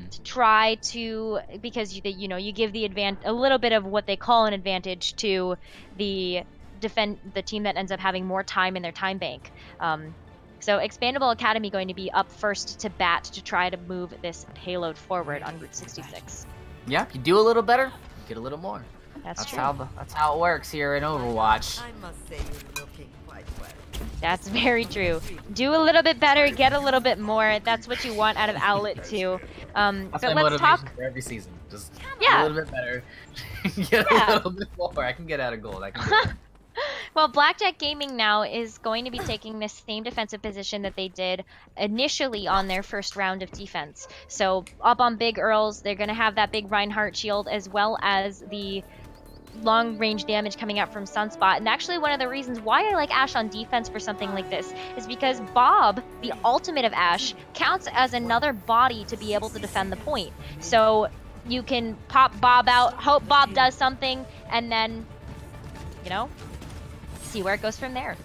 S2: to try to, because you give the a little bit of what they call an advantage to the team that ends up having more time in their time bank. So Expandable Academy going to be up first to bat to try to move this payload forward on Route 66.
S1: Yeah, you do a little better, you get a little more.
S2: That's true.
S1: That's how it works here in Overwatch.
S4: I must say you're looking quite well.
S2: That's very true. Do a little bit better, get a little bit more. That's what you want out of Owlet too.
S1: That's
S2: but
S1: my
S2: let's
S1: motivation
S2: talk
S1: for every season. Just
S2: Yeah.
S1: a little bit better, get a little bit more. I can get out of gold. I can do that.
S2: Well, Blackjack Gaming now is going to be taking this same defensive position that they did initially on their first round of defense. So up on Big Earls, they're going to have that big Reinhardt shield as well as the long range damage coming out from Sunspot. And actually one of the reasons why I like Ashe on defense for something like this is because Bob, the ultimate of Ashe, counts as another body to be able to defend the point. So you can pop Bob out, hope Bob does something, and then, see where it goes from there.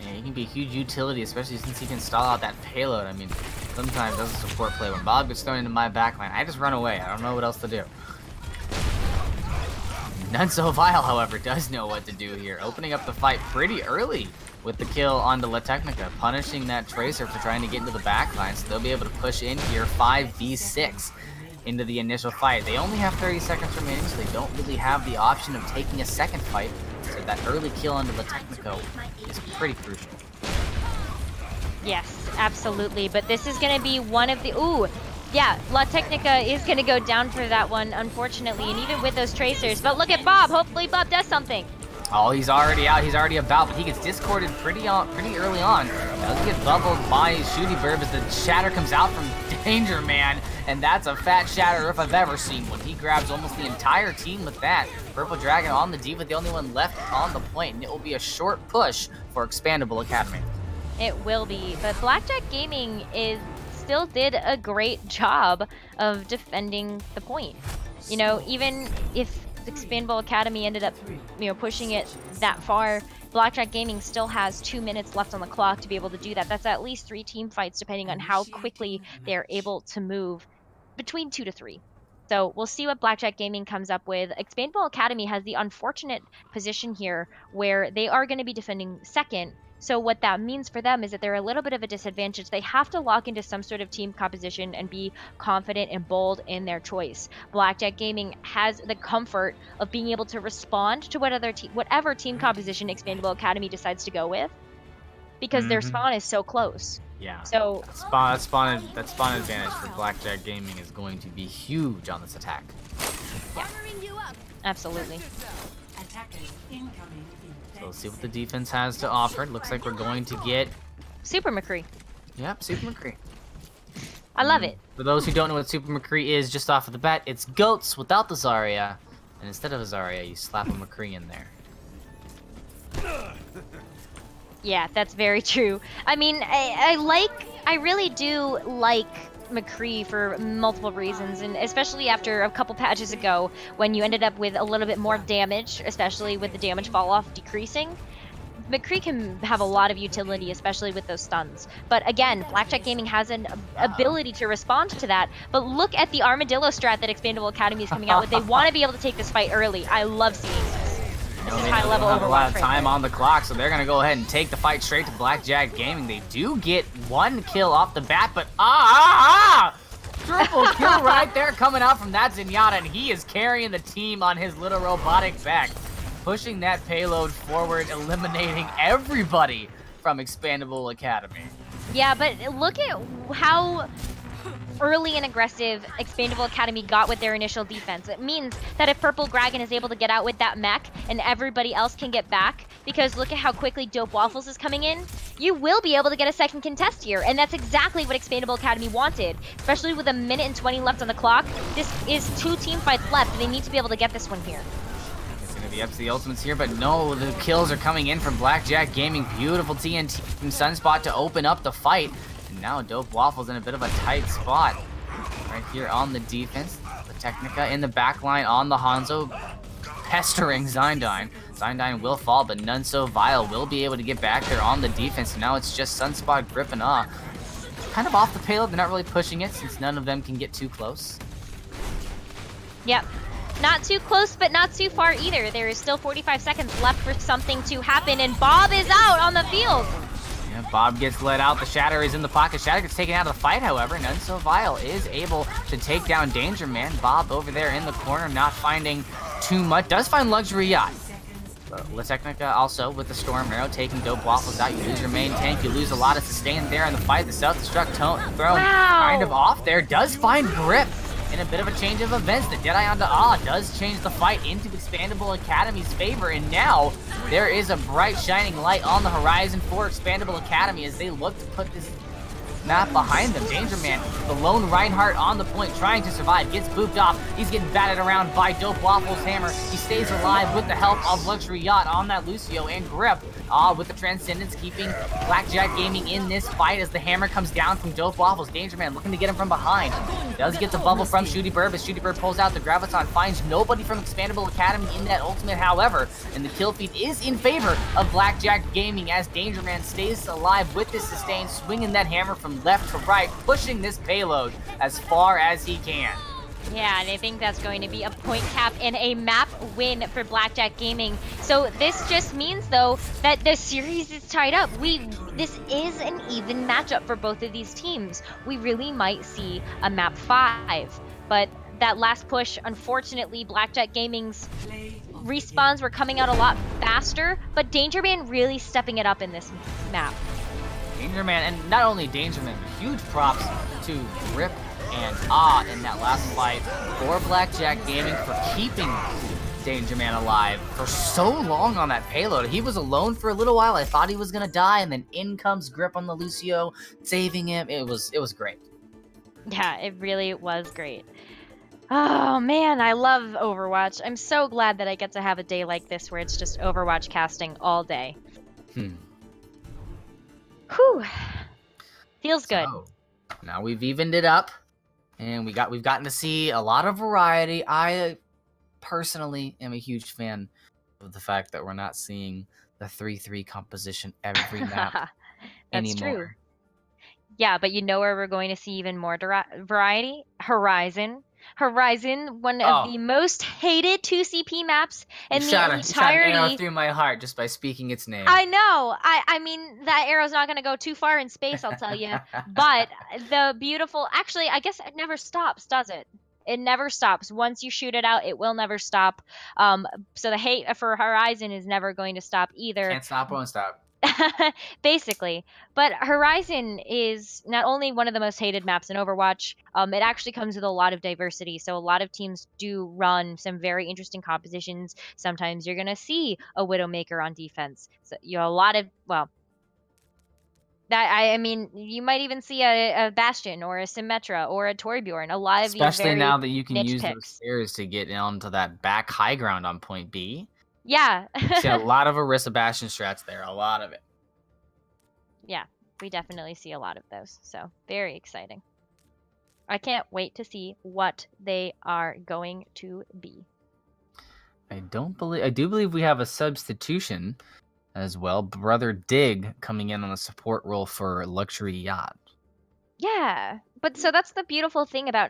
S1: Yeah, he can be a huge utility, especially since he can stall out that payload. I mean, sometimes as a support play, when Bob gets thrown into my backline, I just run away. I don't know what else to do. None So Vile, however, does know what to do here, opening up the fight pretty early with the kill onto La Technica, punishing that Tracer for trying to get into the backline, so they'll be able to push in here 5v6 into the initial fight. They only have 30 seconds remaining, so they don't really have the option of taking a second fight. So that early kill onto the Technico is pretty crucial.
S2: Yes, absolutely. But this is going to be one of the... Ooh, yeah, La Technica is going to go down for that one, unfortunately. And even with those tracers. But look at Bob. Hopefully Bob does something.
S1: Oh, he's already out. He's already about, but he gets discorded pretty early on. Does get bubbled by Shooty Burb as the shatter comes out from Danger Man, and that's a fat shatter if I've ever seen one. He grabs almost the entire team with that. Purple Dragon on the D, but the only one left on the point, and it will be a short push for EXPandable Academy.
S2: It will be, but Blackjack Gaming still did a great job of defending the point. You know, even if EXPandable Academy ended up, pushing it that far, Blackjack Gaming still has 2 minutes left on the clock to be able to do that. That's at least 3 team fights, depending on how quickly they're able to move, between 2 to 3. So we'll see what Blackjack Gaming comes up with. EXPandable Academy has the unfortunate position here where they are going to be defending second. So what that means for them is that they're a little bit of a disadvantage. They have to lock into some sort of team composition and be confident and bold in their choice. Blackjack Gaming has the comfort of being able to respond to whatever team composition EXPandable Academy decides to go with, because their spawn is so close.
S1: Yeah.
S2: So
S1: that spawn advantage for Blackjack Gaming is going to be huge on this attack.
S2: Yeah. Absolutely.
S1: So let's see what the defense has to offer. It looks like we're going to get
S2: Super McCree.
S1: Yep, Super McCree.
S2: I love it.
S1: For those who don't know what Super McCree is, just off of the bat, it's goats without the Zarya. And instead of a Zarya, you slap a McCree in there.
S2: Yeah, that's very true. I mean, I really do like McCree for multiple reasons, and especially after a couple patches ago when you ended up with a little bit more damage, especially with the damage fall off decreasing. McCree can have a lot of utility, especially with those stuns. But again, Blackjack Gaming has an ability to respond to that. But look at the Armadillo strat that EXPandable Academy is coming out with. They want to be able to take this fight early. I love seeing this. This is high level
S1: have a lot of
S2: Overwatch
S1: time on the clock, so they're gonna go ahead and take the fight straight to Blackjack Gaming. They do get 1 kill off the bat, but triple kill right there coming out from that Zenyatta, and he is carrying the team on his little robotic back, pushing that payload forward, eliminating everybody from EXPandable Academy.
S2: Yeah, but look at how early and aggressive EXPandable Academy got with their initial defense. It means that if Purple Dragon is able to get out with that mech and everybody else can get back, because look at how quickly Dope Waffles is coming in, you will be able to get a second contest here. And that's exactly what EXPandable Academy wanted, especially with 1 minute and 20 left on the clock. This is 2 team fights left, and they need to be able to get this one here.
S1: It's going to be up to the ultimates here, but no, the kills are coming in from Blackjack Gaming. Beautiful TNT from Sunspot to open up the fight. And now Dope Waffles in a bit of a tight spot. Right here on the defense. The Technica in the back line on the Hanzo, pestering Zyndine. Zyndine will fall, but none so vile will be able to get back there on the defense. And now it's just Sunspot, Grip, and kind of off the payload. They're not really pushing it since none of them can get too close.
S2: Yep. Not too close, but not too far either. There is still 45 seconds left for something to happen, and Bob is out on the field.
S1: Yeah, Bob gets let out. The Shatter is in the pocket. Shatter gets taken out of the fight, however. None so vile is able to take down Danger Man. Bob over there in the corner, not finding too much. Does find Luxury Yacht. La Technica also with the Storm Arrow taking Dope Waffles out. You lose your main tank. You lose a lot of sustain there in the fight. The self-destruct thrown kind of off there. Does find Grip in a bit of a change of events. The Deadeye onto does change the fight into EXPandable Academy's favor, and now there is a bright shining light on the horizon for EXPandable Academy as they look to put this map behind them. Danger Man, the lone Reinhardt on the point, trying to survive, gets booped off. He's getting batted around by Dope Waffles' hammer. He stays alive with the help of Luxury Yacht on that Lucio, and Grip with the Transcendence keeping Blackjack Gaming in this fight as the hammer comes down from Dope Waffles. Danger Man looking to get him from behind. Does get the bubble from Shooty Burb as Shooty Burb pulls out the Graviton, finds nobody from EXPandable Academy in that ultimate, however, and the kill feed is in favor of Blackjack Gaming as Danger Man stays alive with this sustain, swinging that hammer from left to right, pushing this payload as far as he can.
S2: Yeah, and I think that's going to be a point cap and a map win for Blackjack Gaming. So this just means, though, that the series is tied up. This is an even matchup for both of these teams. We really might see a map 5, but that last push, unfortunately, Blackjack Gaming's respawns were coming out a lot faster, but Danger Man really stepping it up in this map.
S1: Danger Man, and not only Danger Man, but huge props to Grip and in that last fight for Blackjack Gaming for keeping Danger Man alive for so long on that payload. He was alone for a little while. I thought he was gonna die, and then in comes Grip on the Lucio, saving him. It was great.
S2: Yeah, it really was great. Oh man, I love Overwatch. I'm so glad that I get to have a day like this where it's just Overwatch casting all day. Whew. Feels good.
S1: So, now we've evened it up, and we've gotten to see a lot of variety. I personally am a huge fan of the fact that we're not seeing the 3-3 composition every map
S2: That's
S1: anymore.
S2: true. Yeah, but you know where we're going to see even more variety? Horizon. Horizon, one of the most hated 2CP maps in the entirety.
S1: You shot an arrow through my heart just by speaking its name.
S2: I know. I mean, that arrow's not going to go too far in space, I'll tell you. But the beautiful... Actually, I guess it never stops, does it? It never stops. Once you shoot it out, it will never stop. So the hate for Horizon is never going to stop either.
S1: Can't stop, won't stop.
S2: Basically. But Horizon is not only one of the most hated maps in Overwatch, it actually comes with a lot of diversity. So a lot of teams do run some very interesting compositions. Sometimes you're going to see a Widowmaker on defense. So you know, a lot of, well, that I mean, you might even see a Bastion or a Symmetra or a Torbjorn. A lot of
S1: especially
S2: these
S1: now that you can use
S2: picks.
S1: those stairs to get onto that back high ground on point B.
S2: Yeah.
S1: See a lot of Orisa Bastion strats there, a lot of it.
S2: Yeah, we definitely see a lot of those. So very exciting. I can't wait to see what they are going to be.
S1: I do believe we have a substitution as well. Brother Dig coming in on a support role for Luxury Yacht.
S2: Yeah, but so that's the beautiful thing about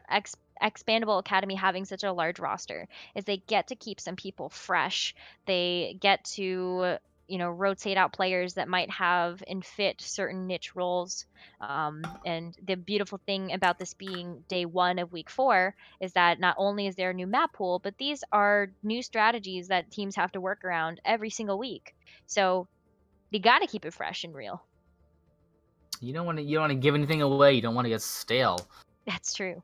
S2: ExPandable Academy having such a large roster is they get to keep some people fresh. They get to, you know, rotate out players that might have and fit certain niche roles. And the beautiful thing about this being day 1 of week 4 is that not only is there a new map pool, but these are new strategies that teams have to work around every single week. So you got to keep it fresh and real.
S1: You don't want to give anything away. You don't want to get stale.
S2: That's true.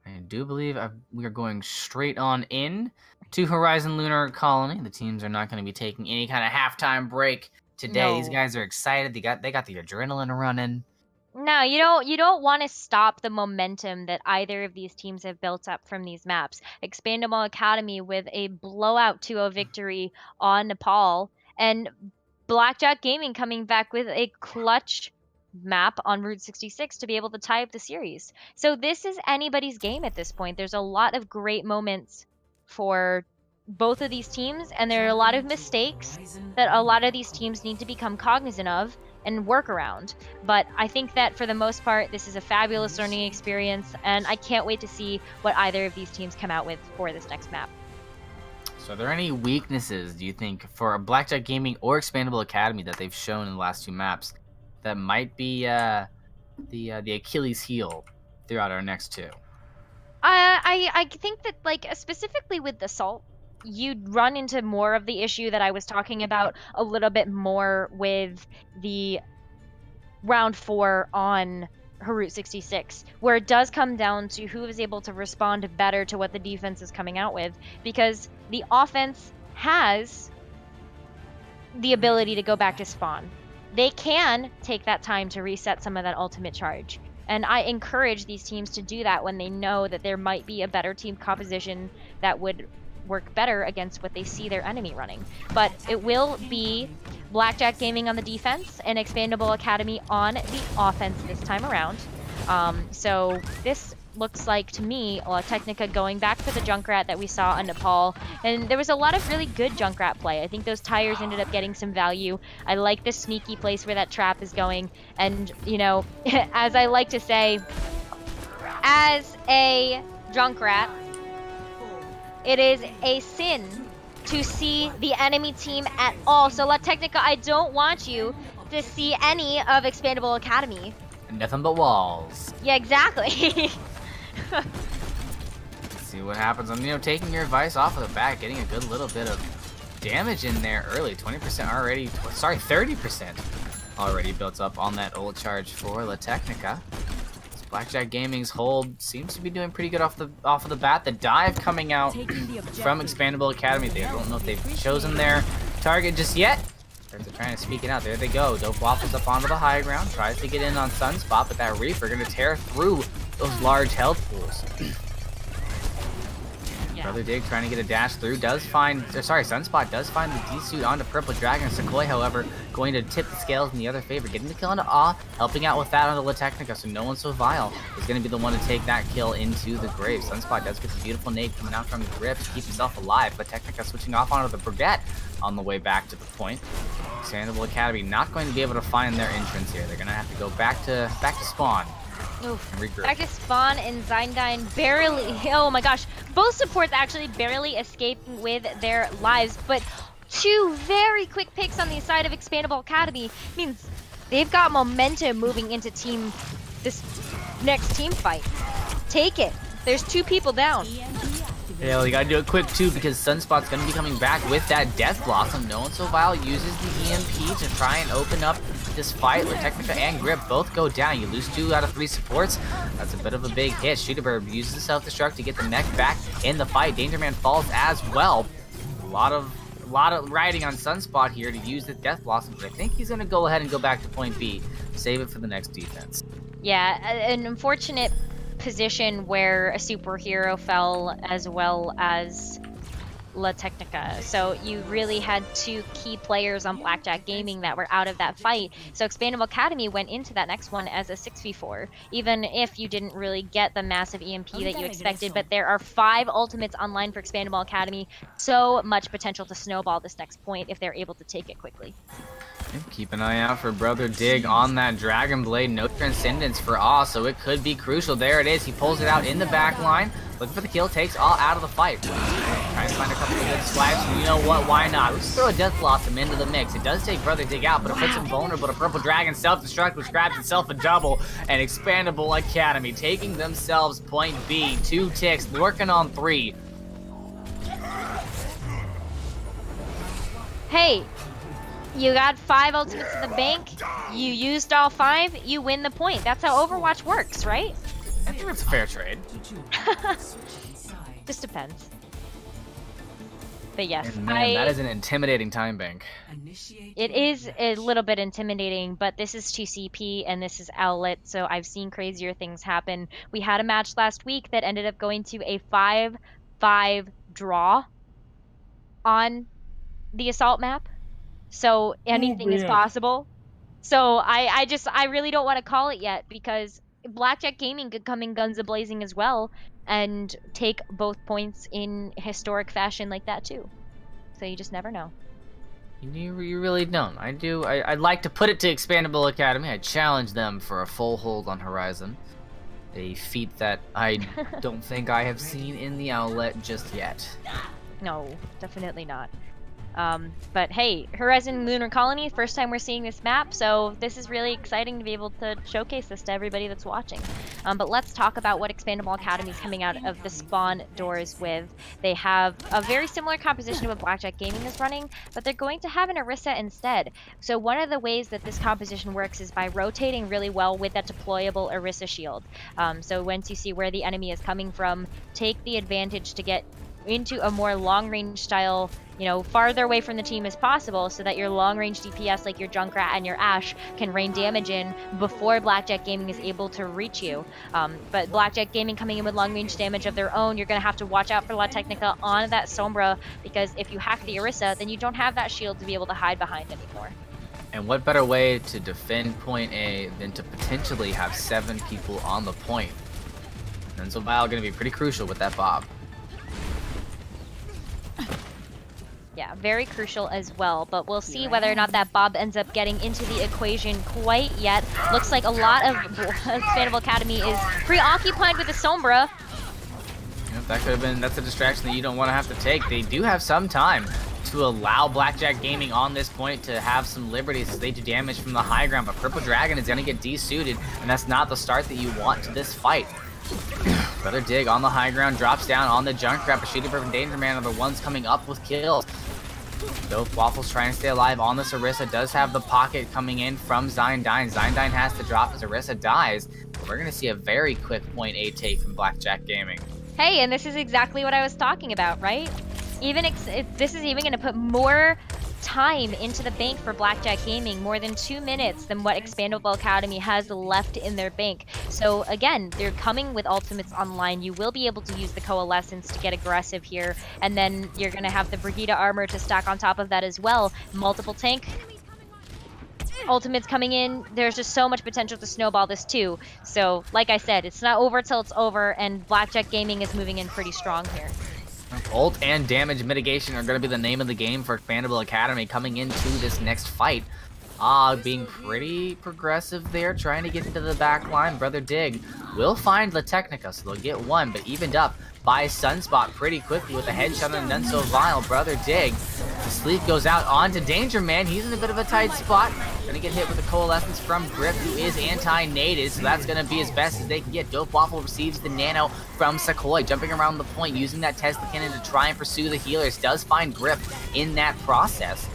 S1: I do believe we are going straight on in to Horizon Lunar Colony. The teams are not going to be taking any kind of halftime break today.
S2: No.
S1: These guys are excited. They got the adrenaline running.
S2: No, you don't want to stop the momentum that either of these teams have built up from these maps. ExPandable Academy with a blowout 2-0 victory on Nepal, and Blackjack Gaming coming back with a clutch map on Route 66 to be able to tie up the series. So this is anybody's game at this point. There's a lot of great moments for both of these teams, and there are a lot of mistakes that a lot of these teams need to become cognizant of and work around. But I think that for the most part, this is a fabulous learning experience, and I can't wait to see what either of these teams come out with for this next map.
S1: So are there any weaknesses, do you think, for Blackjack Gaming or ExPandable Academy that they've shown in the last 2 maps that might be the Achilles heel throughout our next 2?
S2: I think that, like, specifically with the Salt, you'd run into more of the issue that I was talking about a little bit more with the round 4 on Route 66, where it does come down to who is able to respond better to what the defense is coming out with, because the offense has the ability to go back to spawn. They can take that time to reset some of that ultimate charge. And I encourage these teams to do that when they know that there might be a better team composition that would work better against what they see their enemy running. But it will be Blackjack Gaming on the defense and ExPandable Academy on the offense this time around. So this looks like, to me, Technica going back for the Junkrat that we saw in Nepal. And there was a lot of really good Junkrat play. I think those tires ended up getting some value. I like the sneaky place where that trap is going. And, you know, as I like to say, as a Junkrat, it is a sin to see the enemy team at all. So La Technica, I don't want you to see any of ExPandable Academy.
S1: Nothing but walls.
S2: Yeah, exactly.
S1: See what happens. I'm, taking your advice off of the bat, getting a good little bit of damage in there early. 20% already, sorry, 30% already built up on that ult charge for La Technica. Blackjack Gaming's hold seems to be doing pretty good off of the bat. The dive coming out from ExPandable Academy. They don't know if they've chosen their target just yet. They're trying to speak it out. There they go. Dope waffles up onto the high ground. Tries to get in on Sunspot, but that Reaper gonna tear through those large health pools. Brother Dig trying to get a dash through, Sunspot does find the D-suit onto Purple Dragon. Sequoia, however, going to tip the scales in the other favor, getting the kill into Awe, helping out with that onto La Technica, so no one so vile is going to be the one to take that kill into the grave. Sunspot does get the beautiful nade coming out from the grip to keep himself alive, but Technica switching off onto the Brigette on the way back to the point. ExPandable Academy not going to be able to find their entrance here. They're going to have to go back to spawn.
S2: Back to spawn, and Zyndine barely, oh my gosh, both supports actually barely escaping with their lives, but two very quick picks on the side of ExPandable Academy means they've got momentum moving into this next team fight. Take it. There's two people down.
S1: Yeah, well, you gotta do it quick too, because Sunspot's gonna be coming back with that Death Blossom. No one so vile uses the EMP to try and open up this fight. La Technica and Grip both go down. You lose 2 out of 3 supports. That's a bit of a big hit. Shooterbird uses the self-destruct to get the neck back in the fight. Dangerman falls as well. A lot of riding on Sunspot here to use the Death Blossom, but I think he's gonna go ahead and go back to point B. Save it for the next defense.
S2: Yeah, an unfortunate position where a superhero fell as well as La Technica. So you really had 2 key players on Blackjack Gaming that were out of that fight. So ExPandable Academy went into that next one as a 6v4, even if you didn't really get the massive EMP that you expected. But there are 5 ultimates online for ExPandable Academy. So much potential to snowball this next point if they're able to take it quickly.
S1: Keep an eye out for Brother Dig on that Dragon Blade. No Transcendence for Awe, so it could be crucial. There it is. He pulls it out in the back line. Looking for the kill. Takes Awe out of the fight. Trying to find a couple of good swipes. And you know what? Why not? Let's throw a Death Blossom into the mix. It does take Brother Dig out, but it puts him vulnerable to Purple Dragon self-destruct, which grabs itself a double. And ExPandable Academy taking themselves point B. 2 ticks. Working on 3.
S2: Hey! You got 5 ultimates in the bank, you used all 5, you win the point. That's how Overwatch works, right?
S1: I think it's a fair trade.
S2: Just depends. But yes,
S1: and man, that is an intimidating time bank.
S2: It is a little bit intimidating, but this is 2CP and this is Owlet, so I've seen crazier things happen. We had a match last week that ended up going to a 5-5 draw on the Assault map. So anything is possible. So I really don't want to call it yet, because Blackjack Gaming could come in guns a-blazing as well and take both points in historic fashion like that too. So you just never know.
S1: You really don't. I'd like to put it to ExPandable Academy. I challenge them for a full hold on Horizon. A feat that I don't think I have seen in the Owlet just yet.
S2: No, definitely not. But hey, Horizon Lunar Colony, first time we're seeing this map, so this is really exciting to be able to showcase this to everybody that's watching. But let's talk about what ExPandable Academy is coming out of the spawn doors with. They have a very similar composition to what Blackjack Gaming is running, but they're going to have an Orisa instead. So one of the ways that this composition works is by rotating really well with that deployable Orisa shield. So once you see where the enemy is coming from, take the advantage to get into a more long-range style, you know, farther away from the team as possible, so that your long-range DPS like your Junkrat and your Ashe can rain damage in before Blackjack Gaming is able to reach you. But Blackjack Gaming coming in with long-range damage of their own, you're going to have to watch out for La Technica on that Sombra, because if you hack the Orisa, then you don't have that shield to be able to hide behind anymore.
S1: And what better way to defend point A than to potentially have 7 people on the point? And so Vile going to be pretty crucial with that Bob.
S2: Yeah, very crucial as well, but we'll see whether or not that Bob ends up getting into the equation quite yet. Looks like a lot of ExPandable Academy is preoccupied with the Sombra.
S1: You know, that could have been, that's a distraction that you don't want to have to take. They do have some time to allow Blackjack Gaming on this point to have some liberties as they do damage from the high ground, but Purple Dragon is going to get desuited, and that's not the start that you want to this fight. Brother Dig on the high ground, drops down on the Junkrat, but Shooter and Danger Man are the ones coming up with kills. Dope Waffles trying to stay alive on this Orisa. Does have the pocket coming in from Zyndine. Zyndine has to drop as Orisa dies. We're going to see a very quick point A take from Blackjack Gaming.
S2: Hey, and this is exactly what I was talking about, right? This is even going to put more time into the bank for Blackjack Gaming, more than 2 minutes than what ExPandable Academy has left in their bank. So again, they're coming with ultimates online. You will be able to use the Coalescence to get aggressive here, and then you're going to have the Brigida armor to stack on top of that as well. Multiple tank ultimates coming in. There's just so much potential to snowball this too. So like I said, it's not over till it's over, and Blackjack Gaming is moving in pretty strong here.
S1: Ult and damage mitigation are going to be the name of the game for ExPandable Academy coming into this next fight. Being pretty progressive there, trying to get into the back line. Brother Dig will find the Technica, so they'll get one, but evened up by Sunspot pretty quickly with a headshot on None So Vile. Brother Dig, the sleep goes out onto Danger Man. He's in a bit of a tight spot. Gonna get hit with a Coalescence from Grip, who is anti-nated, so that's gonna be as best as they can get. Dope Waffle receives the nano from Sequoia, jumping around the point, using that Tesla cannon to try and pursue the healers. Does find Grip in that process.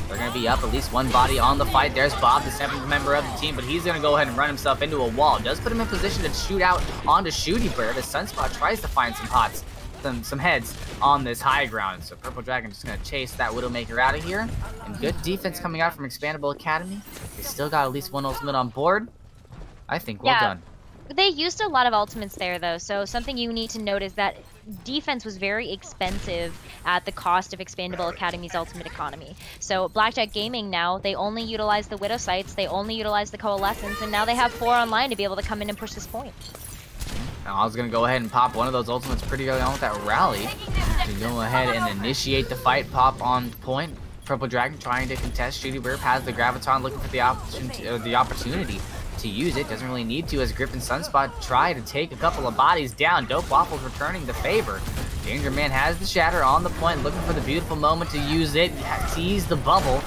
S1: They're going to be up at least one body on the fight. There's Bob, the 7th member of the team, but he's going to go ahead and run himself into a wall. Does put him in position to shoot out onto Shooty Bird as Sunspot tries to find some heads on this high ground. So Purple Dragon just going to chase that Widowmaker out of here. And good defense coming out from ExPandable Academy. They still got at least one ultimate on board. I think well done.
S2: They used a lot of ultimates there, though, so something you need to note is that defense was very expensive at the cost of ExPandable Academy's ultimate economy. So Blackjack Gaming now, they only utilize the Widow Sights, they only utilize the Coalescence, and now they have 4 online to be able to come in and push this point.
S1: Now I was going to go ahead and pop one of those ultimates pretty early on with that rally to go ahead and initiate the fight. Pop on point. Purple Dragon trying to contest. Shooty Bird has the Graviton looking for the opportunity to use it. Doesn't really need to as Grip and Sunspot try to take a couple of bodies down. Dope Waffles returning the favor. Danger Man has the Shatter on the point, looking for the beautiful moment to use it. Sees the bubble.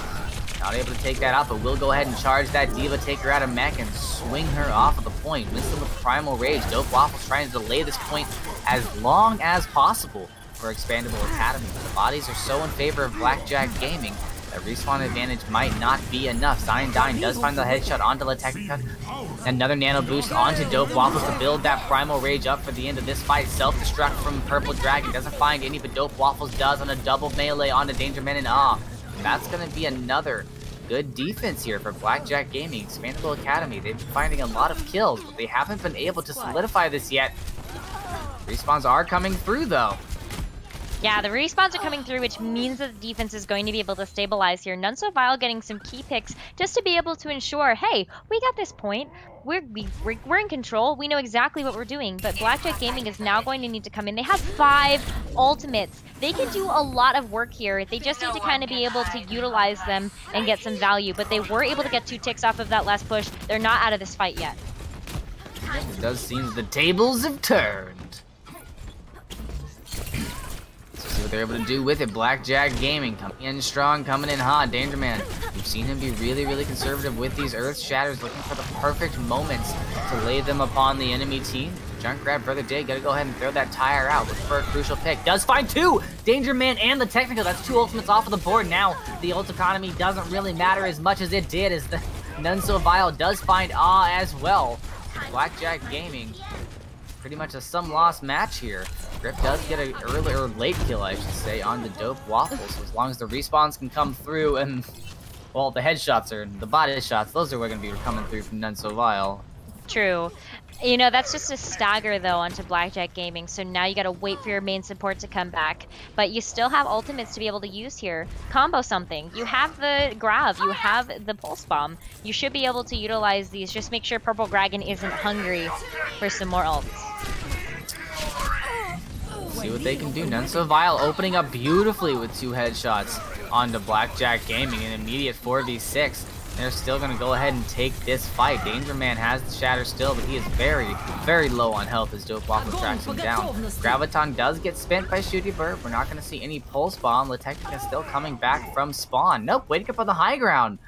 S1: Not able to take that out, but will go ahead and charge that Diva, take her out of mech, and swing her off of the point. Winston with Primal Rage. Dope Waffles trying to delay this point as long as possible for ExPandable Academy. The bodies are so in favor of Blackjack Gaming. A respawn advantage might not be enough. Zyndine does find the headshot onto La Technica. Another nano boost onto Dope Waffles to build that Primal Rage up for the end of this fight. Self-destruct from Purple Dragon. Doesn't find any, but Dope Waffles does on a double melee onto Danger Man and that's going to be another good defense here for Blackjack Gaming. ExPandable Academy, they've been finding a lot of kills, but they haven't been able to solidify this yet. Respawns are coming through, though.
S2: Yeah, the respawns are coming through, which means that the defense is going to be able to stabilize here. None So Vile getting some key picks just to be able to ensure, hey, we got this point. We're in control. We know exactly what we're doing. But Blackjack Gaming is now going to need to come in. They have 5 ultimates. They can do a lot of work here. They just need to kind of be able to utilize them and get some value. But they were able to get 2 ticks off of that last push. They're not out of this fight yet.
S1: It does seem the tables have turned. See what they're able to do with it. Blackjack Gaming coming in strong, coming in hot. Danger Man, we've seen him be really, really conservative with these Earth Shatters, looking for the perfect moments to lay them upon the enemy team. Junkrat, Brother Day, gotta go ahead and throw that tire out. Look for a crucial pick. Does find 2! Danger Man and the Technical. That's 2 ultimates off of the board. Now, the ult economy doesn't really matter as much as it did, as the None So Vile does find as well. Blackjack Gaming, pretty much a some-loss match here. Grip does get an early or late kill, I should say, on the Dope Waffles. So as long as the respawns can come through and, well, the headshots or the body shots, those are going to be coming through from None So Vile.
S2: True. You know, that's just a stagger, though, onto Blackjack Gaming. So now you got to wait for your main support to come back. But you still have ultimates to be able to use here. Combo something. You have the Grav. You have the Pulse Bomb. You should be able to utilize these. Just make sure Purple Dragon isn't hungry for some more ults.
S1: See what they can do. None So Vile opening up beautifully with 2 headshots onto Blackjack Gaming. An immediate 4v6. They're still going to go ahead and take this fight. Danger Man has the Shatter still, but he is very, very low on health as Dope Waffle tracks him down. Graviton does get spent by Shooty Bird. We're not going to see any Pulse Bomb. La Technica still coming back from spawn. Nope, waiting up on the high ground.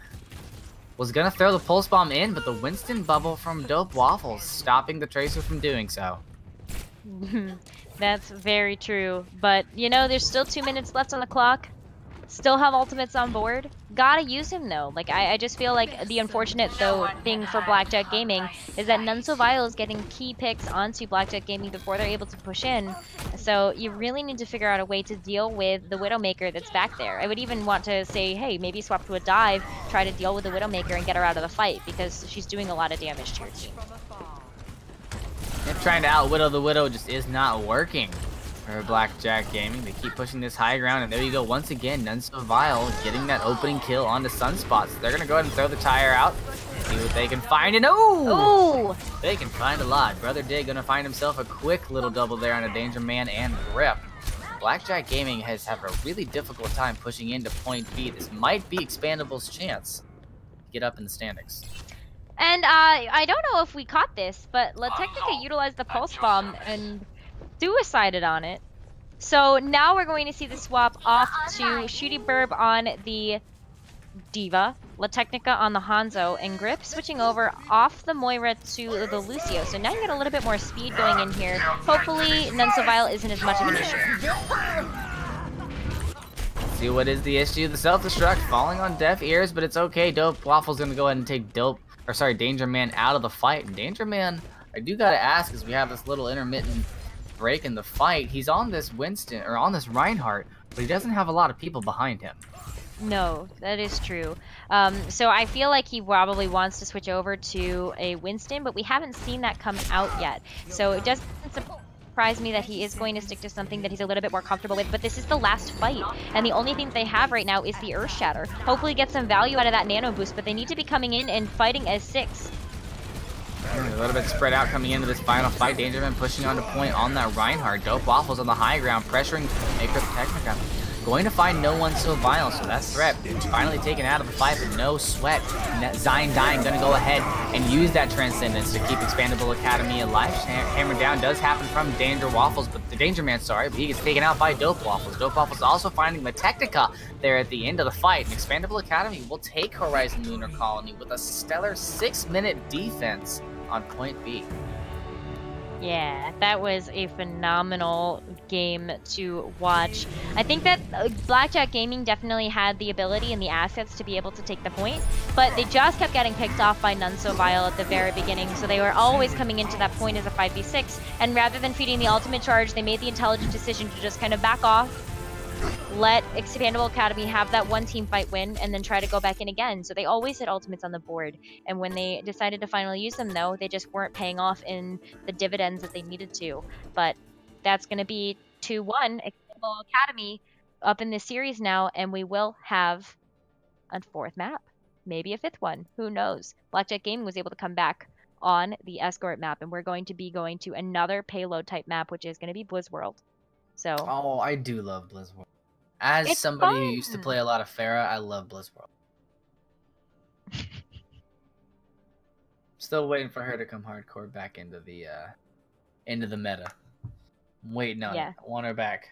S1: Was going to throw the Pulse Bomb in, but the Winston bubble from Dope Waffles stopping the Tracer from doing so.
S2: That's very true. But, you know, there's still 2 minutes left on the clock. Still have ultimates on board. Gotta use him though. Like I just feel like the unfortunate though thing for Blackjack Gaming is that None So Vile is getting key picks onto Blackjack Gaming before they're able to push in. So you really need to figure out a way to deal with the Widowmaker that's back there. I would even want to say, hey, maybe swap to a dive, try to deal with the Widowmaker and get her out of the fight because she's doing a lot of damage to your team.
S1: And trying to out-widow the Widow just is not working for Blackjack Gaming. They keep pushing this high ground, and there you go once again. None So Vile getting that opening kill onto Sunspots. They're gonna go ahead and throw the tire out, see what they can find, and
S2: Ooh!
S1: They can find a lot. Brother Dig gonna find himself a quick little double there on a Danger Man and Grip. Blackjack Gaming has had a really difficult time pushing into point B. This might be Expandable's chance to get up in the standings.
S2: And I don't know if we caught this, but La Technica utilized the Pulse Bomb and suicided on it. So now we're going to see the swap off to Shooty Burb on the Diva, La Technica on the Hanzo, and Grip switching over off the Moira to the Lucio. So now you get a little bit more speed going in here. Hopefully None So Vile isn't as much of an issue.
S1: See what is the issue? The self-destruct falling on deaf ears, but it's okay. Dope Waffle's gonna go ahead and take Danger Man out of the fight. And Danger Man, I do gotta ask, as we have this little intermittent break in the fight, he's on this Winston, or on this Reinhardt, but he doesn't have a lot of people behind him.
S2: No, that is true. So I feel like he probably wants to switch over to a Winston, but we haven't seen that come out yet. So it doesn't surprise me that he is going to stick to something that he's a little bit more comfortable with, but this is the last fight, and the only thing they have right now is the Earth Shatter. Hopefully get some value out of that Nano Boost, but they need to be coming in and fighting as 6.
S1: A little bit spread out coming into this final fight. Dangerman pushing on to point on that Reinhardt. Dope Waffles on the high ground, pressuring Nekkra Technica. Going to find no one so vile, so that threat finally taken out of the fight, but no sweat. Zion Dying gonna go ahead and use that Transcendence to keep Expandable Academy alive. Hammer down does happen from Danger Waffles, but the Danger Man, sorry, but he gets taken out by Dope Waffles. Dope Waffles also finding the Technica there at the end of the fight, and Expandable Academy will take Horizon Lunar Colony with a stellar 6-minute defense on point B.
S2: Yeah, that was a phenomenal game to watch. I think that Blackjack Gaming definitely had the ability and the assets to be able to take the point, but they just kept getting picked off by None So Vile at the very beginning, so they were always coming into that point as a 5v6, and rather than feeding the ultimate charge, they made the intelligent decision to just kind of back off, let Expandable Academy have that one team fight win, and then try to go back in again. So they always had ultimates on the board. And when they decided to finally use them, though, they just weren't paying off in the dividends that they needed to. But that's going to be 2-1 Expandable Academy up in this series now, and we will have a 4th map. Maybe a 5th one. Who knows? Blackjack Gaming was able to come back on the Escort map, and we're going to be going to another payload type map, which is going to be Blizzworld. So.
S1: Oh, I do love Blizzworld. As
S2: it's
S1: somebody
S2: fun.
S1: who used to play a lot of Pharah, I love Blizzworld. Still waiting for her to come hardcore back into the meta. I'm waiting on it. I want her back.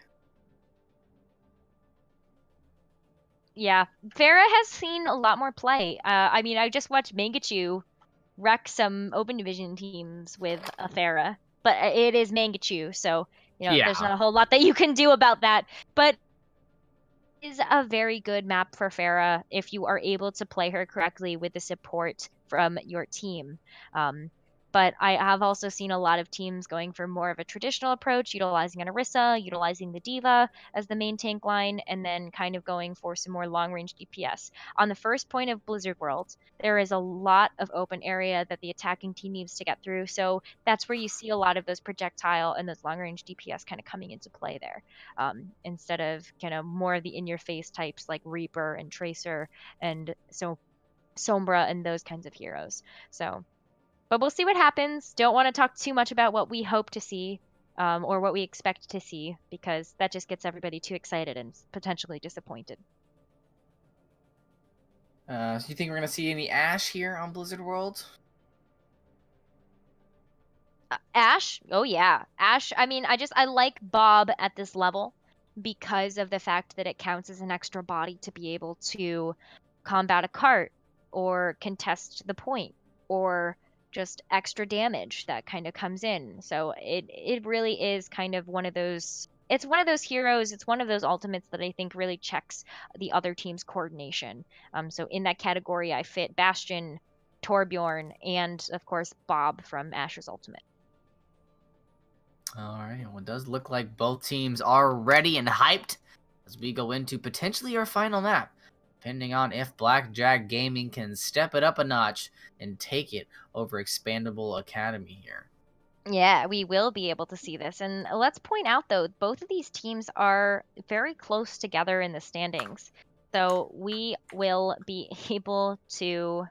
S2: Yeah, Pharah has seen a lot more play. I mean, I just watched Mangachu wreck some open division teams with a Pharah, but it is Mangachu, so you know there's not a whole lot that you can do about that. But it is a very good map for Pharah if you are able to play her correctly with the support from your team. But I have also seen a lot of teams going for more of a traditional approach, utilizing an Orisa, utilizing the Diva as the main tank line, and then kind of going for some more long-range DPS. On the first point of Blizzard World, there is a lot of open area that the attacking team needs to get through, so that's where you see a lot of those projectile and those long-range DPS kind of coming into play there, instead of kind of more of the in-your-face types like Reaper and Tracer and so Sombra and those kinds of heroes. So. But we'll see what happens. Don't want to talk too much about what we hope to see or what we expect to see, because that just gets everybody too excited and potentially disappointed.
S1: So you think we're going to see any Ashe here on Blizzard World?
S2: Ashe? Oh, yeah. Ashe, I mean, I like Bob at this level because of the fact that it counts as an extra body to be able to combat a cart or contest the point or just extra damage that kind of comes in. So it really is kind of one of those it's one of those heroes, it's one of those ultimates that I think really checks the other team's coordination. So in that category, I fit Bastion, Torbjorn, and of course Bob from Asher's ultimate.
S1: All right, well, it does look like both teams are ready and hyped as we go into potentially our final map, depending on if Blackjack Gaming can step it up a notch and take it over EXPandable Academy here.
S2: Yeah, we will be able to see this. And let's point out, though, both of these teams are very close together in the standings. So we will be able to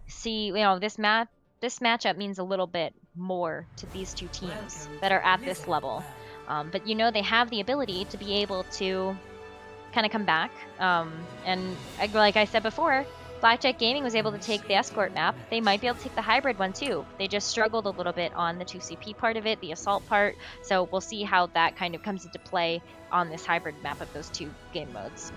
S2: see, this matchup means a little bit more to these two teams that are at this level. But they have the ability to be able to kind of come back. And like I said before, Blackjack Gaming was able to take the escort map. They might be able to take the hybrid one too. They just struggled a little bit on the 2CP part of it, the assault part. So we'll see how that kind of comes into play on this hybrid map of those two game modes.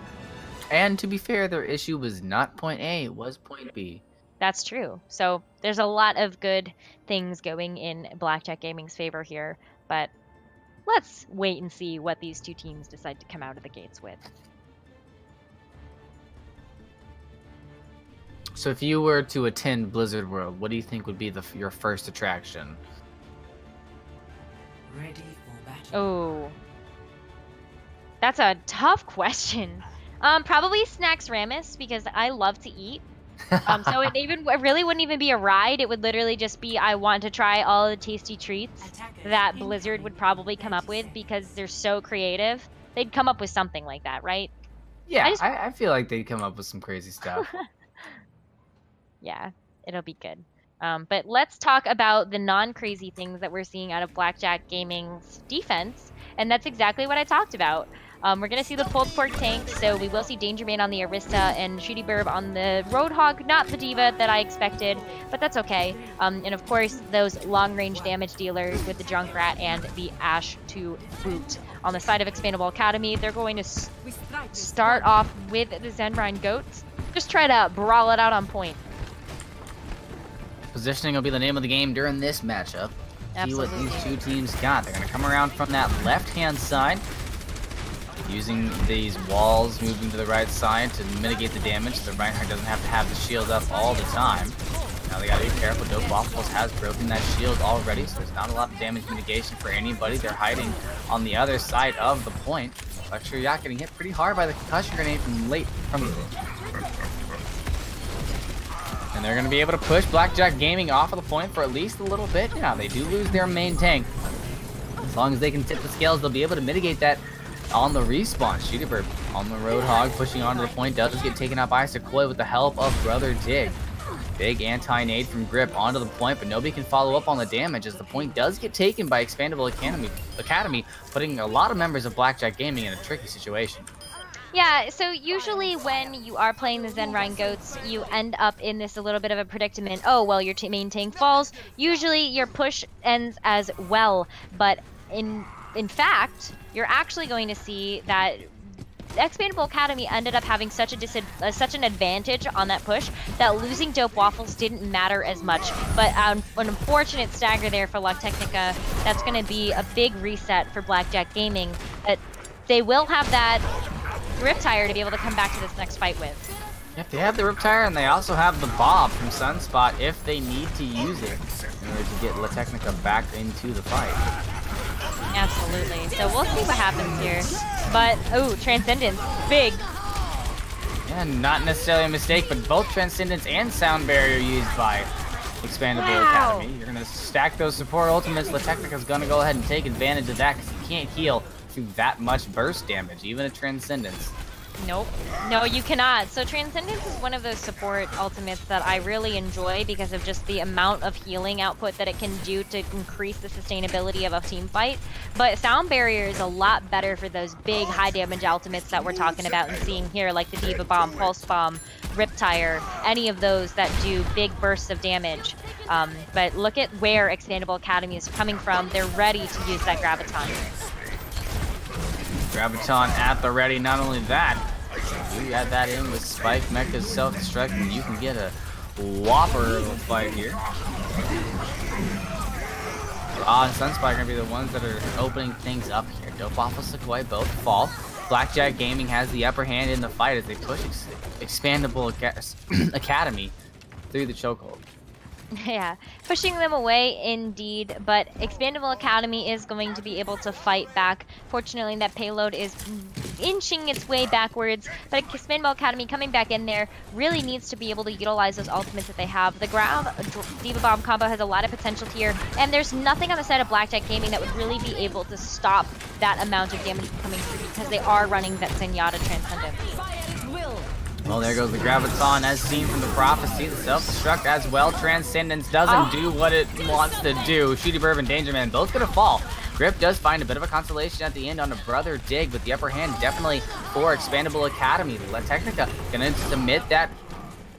S1: And to be fair, their issue was not point A, it was point B.
S2: That's true. So there's a lot of good things going in Blackjack Gaming's favor here. But let's wait and see what these two teams decide to come out of the gates with.
S1: So if you were to attend Blizzard World, what do you think would be your first attraction?
S3: Ready for battle.
S2: Oh, that's a tough question. Probably Snacks Ramus, because I love to eat. So it really wouldn't even be a ride. It would literally just be, I want to try all the tasty treats that Blizzard would probably come up with, because they're so creative. They'd come up with something like that, right?
S1: Yeah, I feel like they'd come up with some crazy stuff.
S2: Yeah, it'll be good. But let's talk about the non-crazy things that we're seeing out of Blackjack Gaming's defense, and that's exactly what I talked about. We're going to see the pulled pork tank, so we will see Danger Man on the Arista and Shooty Burb on the Roadhog, not the Diva that I expected, but that's okay. And of course, those long-range damage dealers with the Junkrat and the Ash to boot. On the side of EXPandable Academy, they're going to start off with the Zenrine Goats. Just try to brawl it out on point.
S1: Positioning will be the name of the game during this matchup.
S2: Absolutely.
S1: See what these two teams got. They're going to come around from that left-hand side, using these walls, moving to the right side to mitigate the damage. So the Reinhardt doesn't have to have the shield up all the time. Now they got to be careful. Dope Waffles has broken that shield already, so there's not a lot of damage mitigation for anybody. They're hiding on the other side of the point. Lecture Yacht getting hit pretty hard by the concussion grenade and they're going to be able to push Blackjack Gaming off of the point for at least a little bit. Yeah, they do lose their main tank. As long as they can tip the scales, they'll be able to mitigate that on the respawn. Shooty Bird on the Roadhog, pushing onto the point, does get taken out by Sequoia with the help of Brother Dig. Big anti-nade from Grip onto the point, but nobody can follow up on the damage as the point does get taken by EXPandable Academy, putting a lot of members of Blackjack Gaming in a tricky situation.
S2: Yeah, so usually when you are playing the Zenrine Goats, you end up in this a little bit of a predicament. Oh, well, your main tank falls. Usually your push ends as well, but in fact, you're actually going to see that EXPandable Academy ended up having such an advantage on that push that losing Dope Waffles didn't matter as much. But an unfortunate stagger there for Luck Technica. That's going to be a big reset for Blackjack Gaming. But they will have that Riptire to be able to come back to this next fight with.
S1: Yep, they have the Riptire, and they also have the Bob from Sunspot if they need to use it in order to get La Technica back into the fight.
S2: Absolutely. So we'll see what happens here. But, oh, Transcendence, big.
S1: Yeah, not necessarily a mistake, but both Transcendence and Sound Barrier used by EXPandable Academy. You're going to stack those support ultimates. La Technica's going to go ahead and take advantage of that because you can't heal through that much burst damage, even a Transcendence.
S2: Nope. No, you cannot. So Transcendence is one of those support ultimates that I really enjoy because of just the amount of healing output that it can do to increase the sustainability of a team fight. But Sound Barrier is a lot better for those big high damage ultimates that we're talking about and seeing here, like the Diva Bomb, Pulse Bomb, Riptire, any of those that do big bursts of damage. But look at where EXPandable Academy is coming from. They're ready to use that Graviton.
S1: Graviton at the ready. Not only that, you add that in with Spike, Mecha's self-destruct, and you can get a whopper of a fight here. and Sunspot are going to be the ones that are opening things up here. Dope Waffle, Sequoia both fall. Blackjack Gaming has the upper hand in the fight as they push ExPandable Academy through the chokehold.
S2: Yeah, pushing them away indeed, but ExPandable Academy is going to be able to fight back. Fortunately, that payload is inching its way backwards, but ExPandable Academy coming back in there really needs to be able to utilize those ultimates that they have. The Grab Diva Bomb combo has a lot of potential here, and there's nothing on the side of Blackjack Gaming that would really be able to stop that amount of damage coming through because they are running that Zenyatta Transcendent.
S1: Well, there goes the Graviton as seen from the Prophecy. The Self-Destruct as well. Transcendence doesn't do what it wants to do. Shooty Burb and Danger Man both gonna fall. Grip does find a bit of a consolation at the end on a Brother Dig, but the upper hand definitely for ExPandable Academy. La Technica gonna submit that.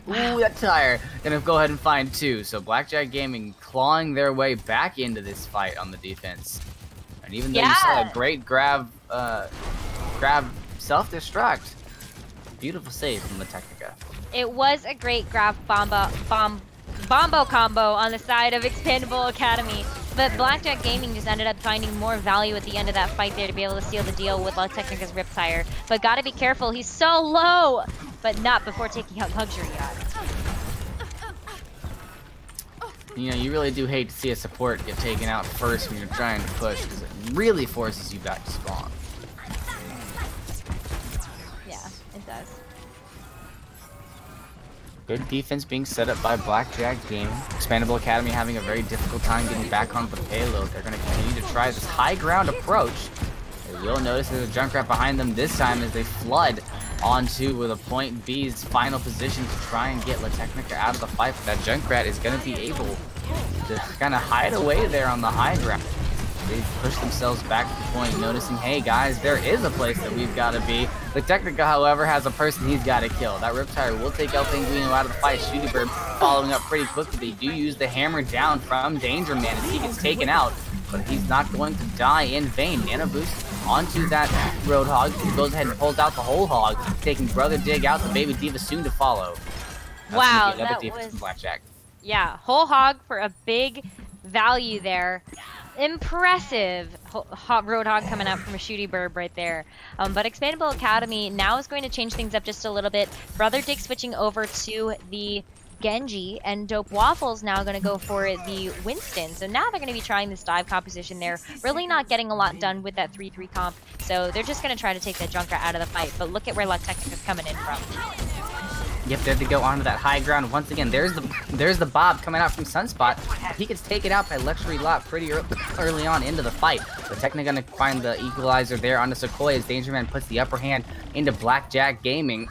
S1: Ooh, that tire. Gonna go ahead and find 2. So Blackjack Gaming clawing their way back into this fight on the defense. And even though you saw a great grab Self-Destruct, beautiful save from La Technica.
S2: It was a great grab bombo combo on the side of ExPandable Academy, but Blackjack Gaming just ended up finding more value at the end of that fight there to be able to seal the deal with La Technica's Riptire. But gotta be careful, he's so low, but not before taking out Luxury Yacht.
S1: You know, you really do hate to see a support get taken out first when you're trying to push, because it really forces you back to spawn.
S2: It does.
S1: Good defense being set up by Blackjack Gaming. ExPandable Academy having a very difficult time getting back onto the payload. They're going to continue to try this high ground approach. They will notice there's a Junkrat behind them this time as they flood onto with a Point B's final position to try and get La Technica out of the fight. But that Junkrat is going to be able to kind of hide away there on the high ground. They push themselves back to the point, noticing, hey guys, there is a place that we've got to be. The Technica, however, has a person he's got to kill. That Riptire will take El Penguino out of the fight. Shooty Bird following up pretty quickly. They do use the hammer down from Danger Man as he gets taken out, but he's not going to die in vain. Nano Boost onto that Roadhog, who goes ahead and pulls out the whole hog, taking Brother Dig out, the Baby Diva soon to follow.
S2: Wow,
S1: that was Blackjack.
S2: Yeah, whole hog for a big value there. Impressive Roadhog coming out from a Shooty Burb right there. But ExPandable Academy now is going to change things up just a little bit. Brother Dig switching over to the Genji, and Dope Waffle's now going to go for the Winston. So now they're going to be trying this dive composition there. Really not getting a lot done with that 3-3 comp. So they're just going to try to take that Junkrat out of the fight. But look at where La Technica's coming in from.
S1: Yep, they have to go onto that high ground once again. There's the Bob coming out from Sunspot. He gets taken out by Luxury Lot pretty early on into the fight. The Technica gonna find the equalizer there onto Sequoia as Danger Man puts the upper hand into Blackjack Gaming.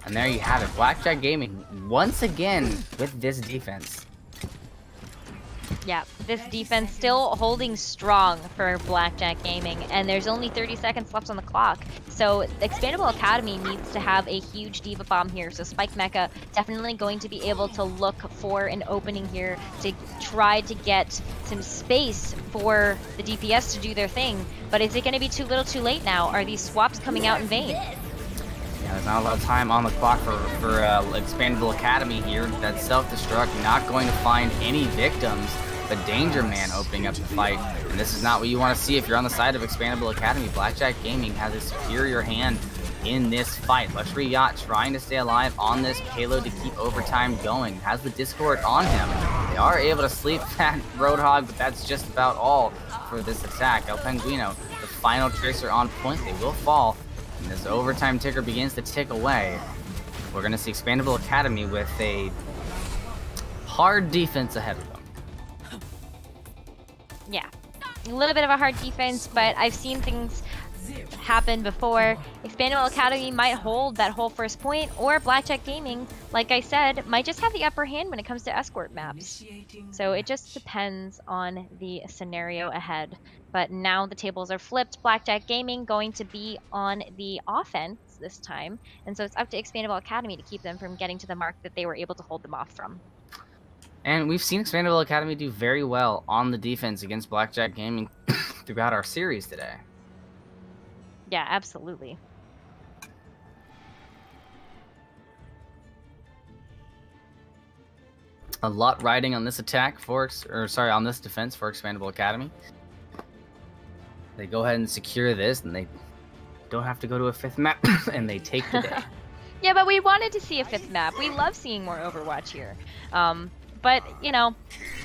S1: And there you have it, Blackjack Gaming once again with this defense.
S2: Yeah, this defense still holding strong for Blackjack Gaming, and there's only 30 seconds left on the clock. So ExPandable Academy needs to have a huge Diva Bomb here. So Spike Mecha definitely going to be able to look for an opening here to try to get some space for the DPS to do their thing. But is it going to be too little too late now? Are these swaps coming out in vain?
S1: Yeah, there's not a lot of time on the clock for ExPandable Academy here. That Self-Destruct not going to find any victims. The Danger Man opening up the fight. And this is not what you want to see if you're on the side of ExPandable Academy. Blackjack Gaming has a superior hand in this fight. Luxury Yacht trying to stay alive on this payload to keep overtime going. Has the Discord on him. They are able to sleep that Roadhog, but that's just about all for this attack. El Penguino, the final Tracer on point. They will fall. And this overtime ticker begins to tick away. We're going to see ExPandable Academy with a hard defense ahead of them.
S2: Yeah, a little bit of a hard defense, but I've seen things happen before. ExPandable Academy might hold that whole first point, or Blackjack Gaming, like I said, might just have the upper hand when it comes to escort maps. So it just depends on the scenario ahead. But now the tables are flipped. Blackjack Gaming going to be on the offense this time, and so it's up to ExPandable Academy to keep them from getting to the mark that they were able to hold them off from.
S1: And we've seen ExPandable Academy do very well on the defense against Blackjack Gaming throughout our series today.
S2: Yeah, absolutely.
S1: A lot riding on this attack for, on this defense for ExPandable Academy. They go ahead and secure this, and they don't have to go to a 5th map, and they take the day.
S2: Yeah, but we wanted to see a 5th map. We love seeing more Overwatch here. But, you know,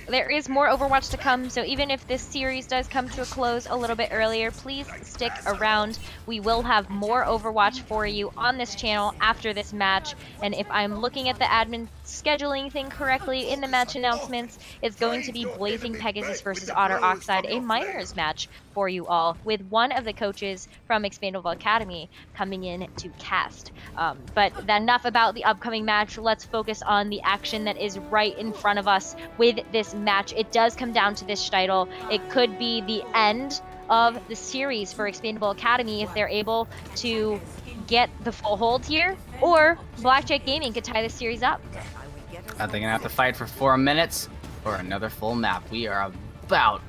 S2: there is more Overwatch to come, so even if this series does come to a close a little bit earlier, please stick around. We will have more Overwatch for you on this channel after this match, and if I'm looking at the admin scheduling thing correctly in the match announcements, it's going to be Blazing Pegasus versus Otter Oxide, a minors match for you all, with one of the coaches from ExPandable Academy coming in to cast. But enough about the upcoming match. Let's focus on the action that is right in front of us with this match. It does come down to this title. It could be the end of the series for ExPandable Academy if they're able to get the full hold here, or Blackjack Gaming could tie this series up.
S1: They're gonna have to fight for 4 minutes or another full map. We are about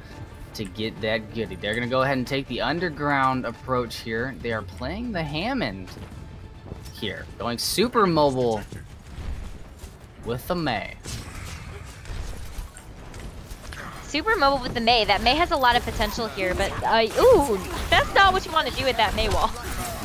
S1: to get that goodie. They're gonna go ahead and take the underground approach here. They are playing the Hammond here, going super mobile with the May.
S2: Super mobile with the May. That May has a lot of potential here, but ooh, that's not what you want to do with that May wall.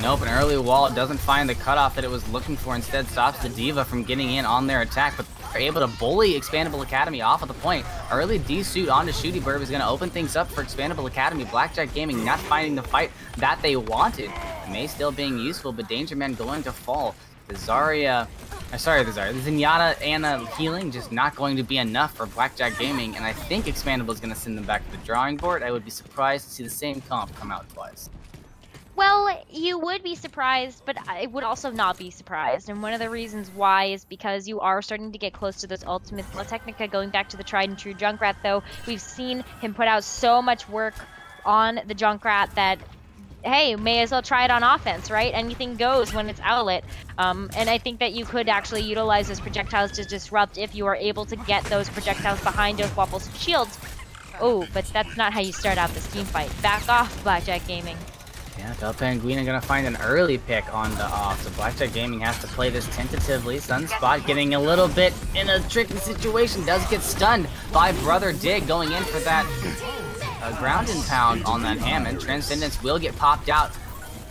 S1: Nope, an early wall doesn't find the cutoff that it was looking for. Instead, stops the D.Va from getting in on their attack, but are able to bully ExPandable Academy off of the point. Early D-suit onto Shooty Burb is going to open things up for ExPandable Academy. Blackjack Gaming not finding the fight that they wanted. May still being useful, but Danger Man going to fall. The Zenyatta and healing just not going to be enough for Blackjack Gaming, and I think ExPandable is going to send them back to the drawing board. I would be surprised to see the same comp come out twice.
S2: Well, you would be surprised, but I would also not be surprised. And one of the reasons why is because you are starting to get close to those ultimates. La Technica, going back to the tried and true Junkrat, though, we've seen him put out so much work on the Junkrat that, hey, may as well try it on offense, right? Anything goes when it's Owlet. And I think that you could actually utilize those projectiles to disrupt if you are able to get those projectiles behind those Waffles shields. Oh, but that's not how you start out this team fight. Back off, Blackjack Gaming.
S1: Yeah, Del Penguin gonna find an early pick on the off, so Blackjack Gaming has to play this tentatively. Sunspot getting a little bit in a tricky situation, does get stunned by Brother Dig going in for that ground and pound on that Hammond. Transcendence will get popped out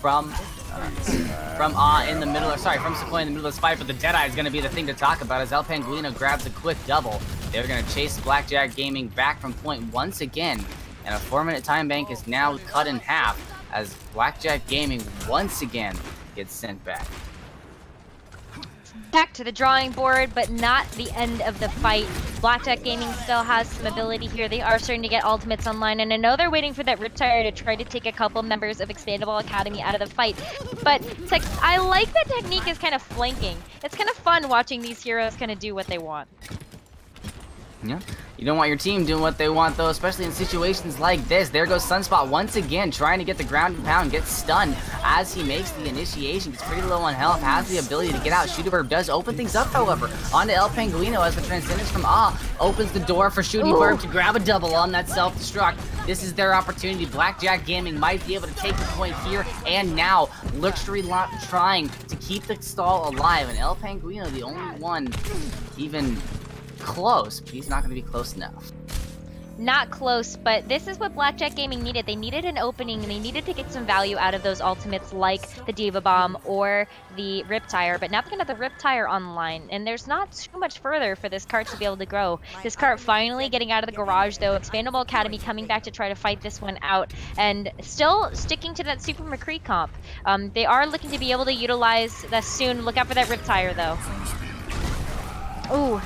S1: from in the middle, or sorry, from Sequoia in the middle of this fight, but the Deadeye is gonna be the thing to talk about as El Penguino grabs a quick double. They're gonna chase Blackjack Gaming back from point once again, and a 4-minute time bank is now cut in half as Blackjack Gaming once again gets sent back.
S2: Back to the drawing board, but not the end of the fight. Blackjack Gaming still has some ability here. They are starting to get ultimates online, and I know they're waiting for that Riptire to try to take a couple members of ExPandable Academy out of the fight. But I like that technique is kind of flanking. It's kind of fun watching these heroes kind of do what they want.
S1: Yeah. You don't want your team doing what they want, though, especially in situations like this. There goes Sunspot once again, trying to get the ground and pound, gets stunned as he makes the initiation. Gets pretty low on health, has the ability to get out. Shooty Burb does open things up, however, onto El Penguino as the Transcendence from opens the door for Shooty Burb to grab a double on that self-destruct. This is their opportunity. Blackjack Gaming might be able to take the point here and now. Luxury Lot trying to keep the stall alive, and El Penguino, the only one even close, but he's not going to be close enough.
S2: Not close, but this is what Blackjack Gaming needed. They needed an opening, and they needed to get some value out of those ultimates like the Diva Bomb or the Riptire, but now they're going to have the Riptire online, and there's not too much further for this cart to be able to grow. This cart finally getting out of the garage, though. ExPandable Academy coming back to try to fight this one out, and still sticking to that Super McCree comp. They are looking to be able to utilize that soon. Look out for that Riptire, though. Ooh.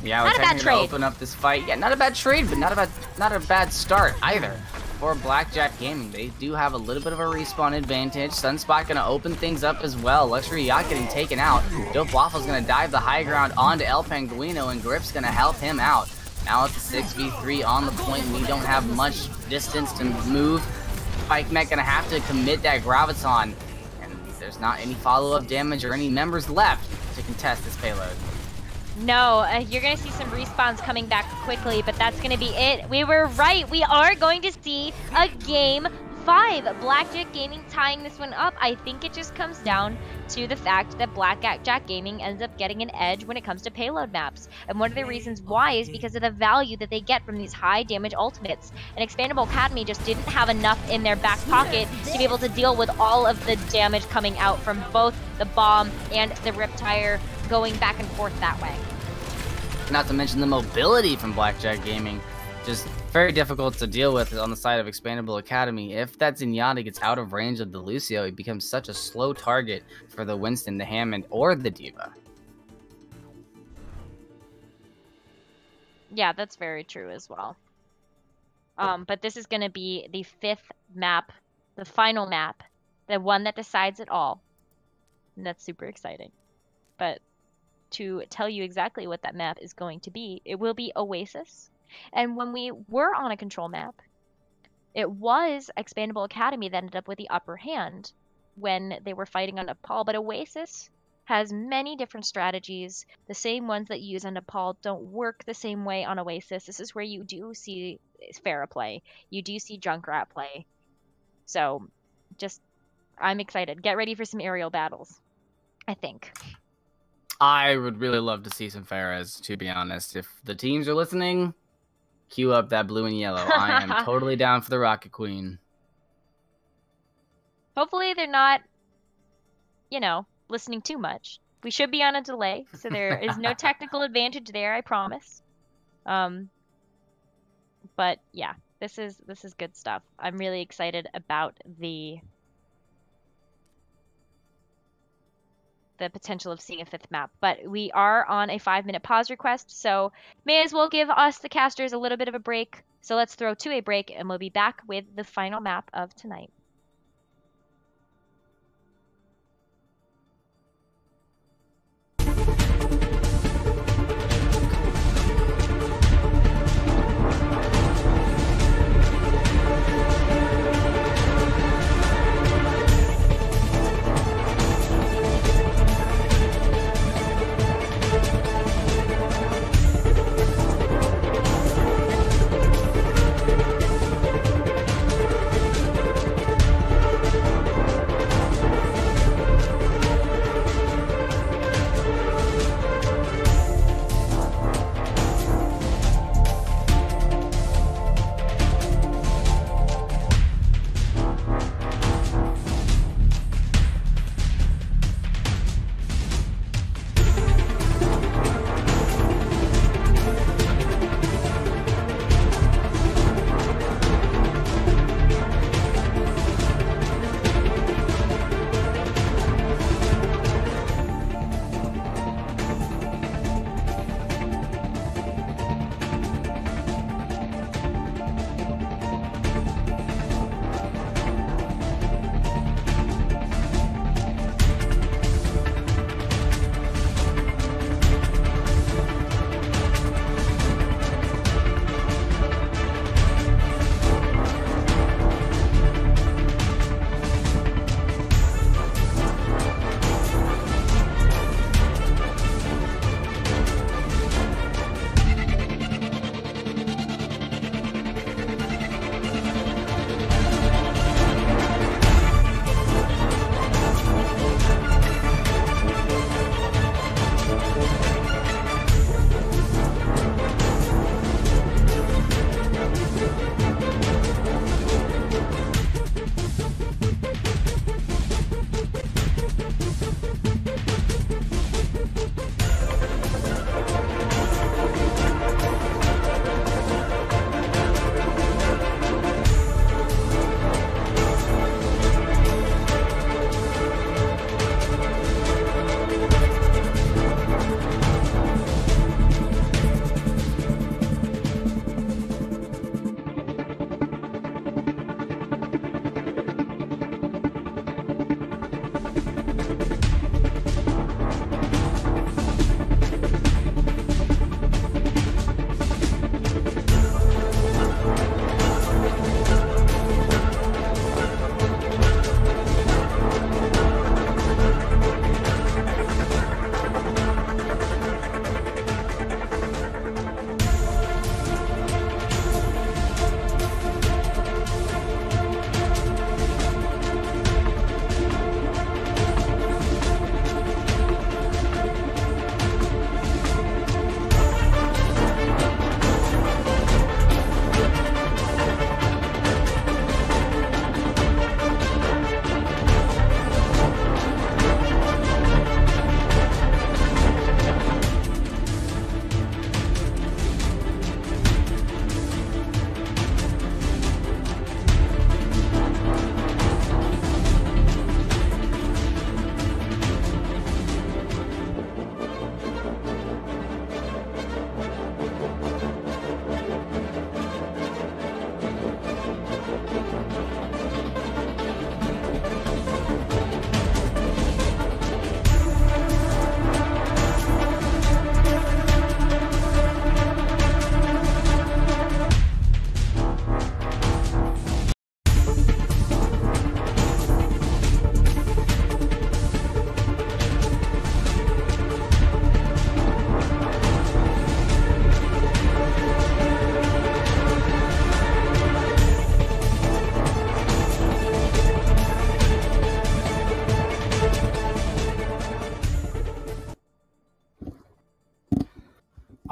S1: Yeah, we're technically gonna open up this fight. Yeah, not a bad trade, but not a bad start either for Blackjack Gaming. They do have a little bit of a respawn advantage. Sunspot gonna open things up as well. Luxury Yacht getting taken out. Dope Waffle's gonna dive the high ground onto El Penguino, and Grip's gonna help him out. Now it's a 6v3 on the point. We don't have much distance to move. Spike Mech gonna have to commit that Graviton, and there's not any follow-up damage or any members left to contest this payload.
S2: No, you're going to see some respawns coming back quickly, but that's going to be it. We were right. We are going to see a game 5, Blackjack Gaming tying this one up. I think it just comes down to the fact that Blackjack Gaming ends up getting an edge when it comes to payload maps. And one of the reasons why is because of the value that they get from these high damage ultimates. And Expandable Academy just didn't have enough in their back pocket to be able to deal with all of the damage coming out from both the bomb and the Riptire going back and forth that way.
S1: Not to mention the mobility from Blackjack Gaming. Just very difficult to deal with on the side of Expandable Academy. If that Zenyatta gets out of range of the Lucio, it becomes such a slow target for the Winston, the Hammond, or the D.Va.
S2: Yeah, that's very true as well. But this is going to be the 5th map, the final map, the one that decides it all. And that's super exciting. But to tell you exactly what that map is going to be, it will be Oasis. And when we were on a control map, it was Expandable Academy that ended up with the upper hand when they were fighting on Nepal. But Oasis has many different strategies. The same ones that you use on Nepal don't work the same way on Oasis. This is where you do see Pharah play. You do see Junkrat play. So, I'm excited. Get ready for some aerial battles, I think.
S1: I would really love to see some Pharahs, to be honest. If the teams are listening, queue up that blue and yellow. I am totally down for the Rocket Queen.
S2: Hopefully they're not, listening too much. We should be on a delay, so there is no technical advantage there, I promise. But yeah, this is good stuff. I'm really excited about the potential of seeing a 5th map. But we are on a 5-minute pause request, so may as well give us, the casters, a little bit of a break. So let's throw to a break, and we'll be back with the final map of tonight.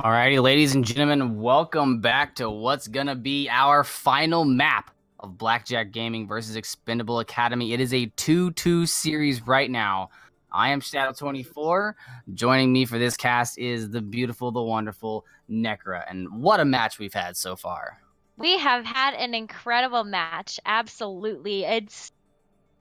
S1: Alrighty, ladies and gentlemen, welcome back to what's gonna be our final map of Blackjack Gaming versus EXPandable Academy. It is a 2-2 series right now. I am Shadow24. Joining me for this cast is the beautiful, the wonderful Nekkra. And what a match we've had so far.
S2: We have had an incredible match. Absolutely. It's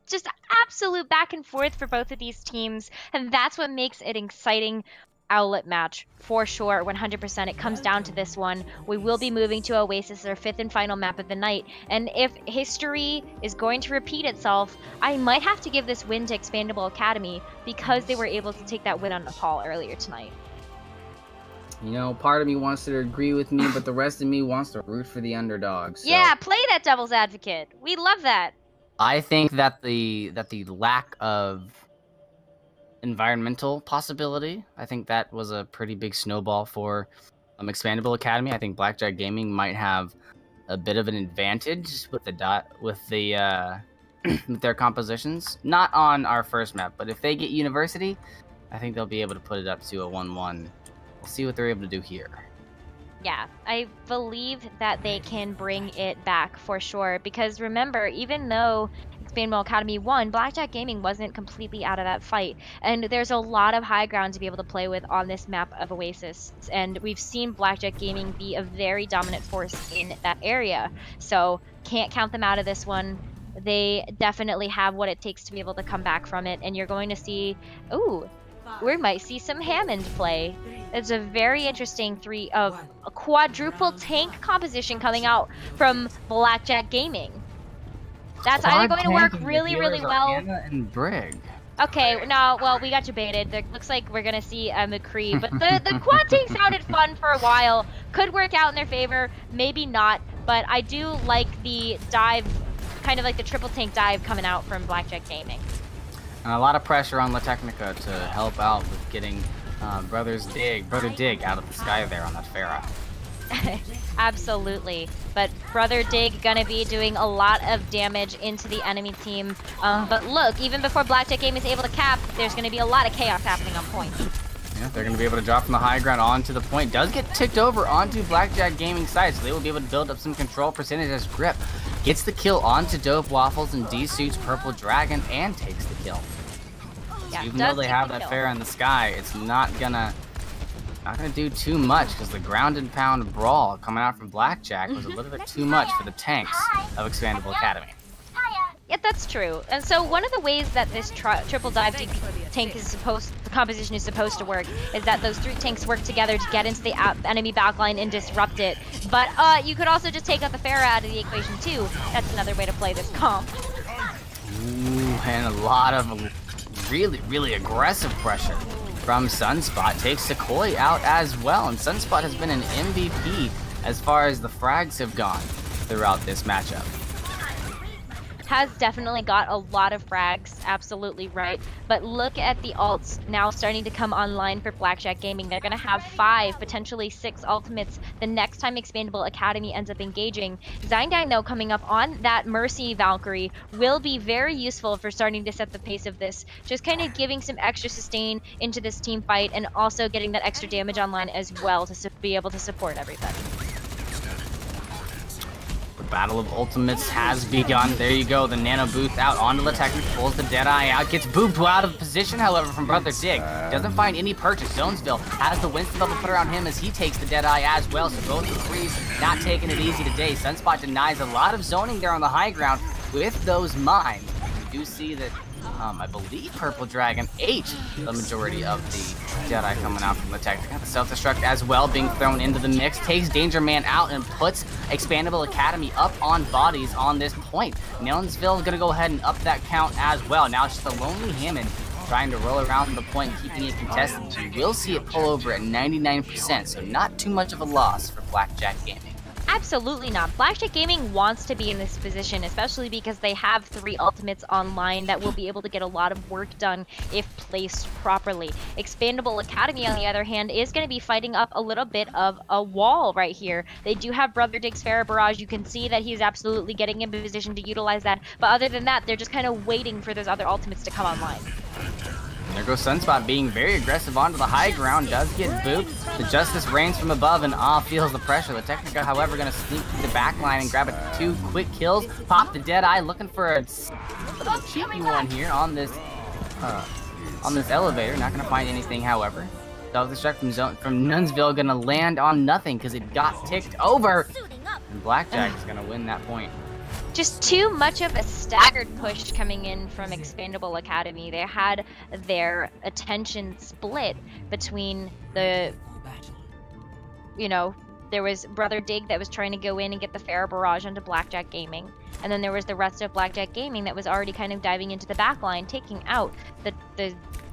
S2: just absolute back and forth for both of these teams, and that's what makes it exciting. Owlet match for sure, 100%. It comes down to this one. We will be moving to Oasis, our fifth and final map of the night, and if history is going to repeat itself, I might have to give this win to EXPandable Academy because they were able to take that win on Nepal earlier tonight.
S1: You know, part of me wants to agree with me, but the rest of me wants to root for the underdogs. So.
S2: Yeah, play that devil's advocate. We love that. I
S1: think that the lack of environmental possibility, I think that was a pretty big snowball for EXPandable Academy. I think Blackjack Gaming might have a bit of an advantage with with their compositions. Not on our first map, but if they get University, I think they'll be able to put it up to a 1-1. We'll see what they're able to do here.
S2: Yeah, I believe that they can bring it back for sure, because remember, even though EXPandable Academy won, Blackjack Gaming wasn't completely out of that fight, and there's a lot of high ground to be able to play with on this map of Oasis, and we've seen Blackjack Gaming be a very dominant force in that area, so can't count them out of this one. They definitely have what it takes to be able to come back from it, and you're going to see, ooh, we might see some Hammond play. It's a very interesting a quadruple tank composition coming out from Blackjack Gaming. That's either going to work really, really well.
S1: Anna and Brig.
S2: Okay, no, well, we got debated. It looks like we're going to see a McCree, but the quad tank sounded fun for a while. Could work out in their favor, maybe not, but I do like the dive, kind of like the triple tank dive coming out from Blackjack Gaming.
S1: And a lot of pressure on La Technica to help out with getting Brother Dig out of the sky there on that Farah.
S2: Absolutely, but Brother Dig gonna be doing a lot of damage into the enemy team. But look, even before Blackjack Game is able to cap, there's gonna be a lot of chaos happening on point.
S1: Yeah, they're gonna be able to drop from the high ground onto the point. Does get ticked over onto Blackjack Gaming side, so they will be able to build up some control percentage as Grip gets the kill onto Dope Waffles and D-suits Purple Dragon and takes the kill.
S2: Yeah,
S1: so even though they have that Farah in the sky, it's not gonna do too much, because the ground and pound brawl coming out from Blackjack was a little bit too much for the tanks of EXPandable Academy.
S2: Yeah, that's true. And so one of the ways that this triple dive tank the composition is supposed to work is that those three tanks work together to get into the enemy backline and disrupt it. But you could also just take out the Farah out of the equation too. That's another way to play this comp.
S1: Ooh, and a lot of really, really aggressive pressure from Sunspot. Takes Sequoia out as well, and Sunspot has been an MVP as far as the frags have gone throughout this matchup.
S2: Has definitely got a lot of frags, absolutely right. But look at the ults now starting to come online for Blackjack Gaming. They're going to have 5, potentially 6 ultimates the next time EXPandable Academy ends up engaging. Zindine, though, coming up on that Mercy Valkyrie will be very useful for starting to set the pace of this. Just kind of giving some extra sustain into this team fight, and also getting that extra damage online as well to be able to support everybody.
S1: Battle of Ultimates has begun. There you go. The Nano Booth out onto the Technic, pulls the Deadeye out, gets booped out of position, however, from Brother Dig. Doesn't find any purchase. Zonesville has the Winston bubble put around him as he takes the Deadeye as well. So both the threes not taking it easy today. Sunspot denies a lot of zoning there on the high ground with those mines. We do see that I believe Purple Dragon ate the majority of the Deadeye coming out from the Technica. The self-destruct as well being thrown into the mix. Takes Danger Man out and puts EXPandable Academy up on bodies on this point. Nelsonville is going to go ahead and up that count as well. Now it's just a lonely Hammond trying to roll around the point and keeping it contested. You will see it pull over at 99%, so not too much of a loss for Blackjack Gaming.
S2: Absolutely not. Blackjack Gaming wants to be in this position, especially because they have 3 ultimates online that will be able to get a lot of work done if placed properly. EXPandable Academy, on the other hand, is going to be fighting up a little bit of a wall right here. They do have Brother Dig's Farah Barrage. You can see that he's absolutely getting in position to utilize that. But other than that, they're just kind of waiting for those other ultimates to come online.
S1: And there goes Sunspot being very aggressive onto the high ground, does get booped. The Justice reigns from above and feels the pressure. The Technica, however, gonna sneak to the back line and grab it 2 quick kills. Pop the Deadeye, looking for a cheeky one here on this elevator. Not gonna find anything, however. Self-destruct from Nunsville gonna land on nothing because it got ticked over. And Blackjack is gonna win that point.
S2: Just too much of a staggered push coming in from ExPandable Academy. They had their attention split between the, there was Brother Dig that was trying to go in and get the Farah barrage onto Blackjack Gaming. And then there was the rest of Blackjack Gaming that was already kind of diving into the back line, taking out the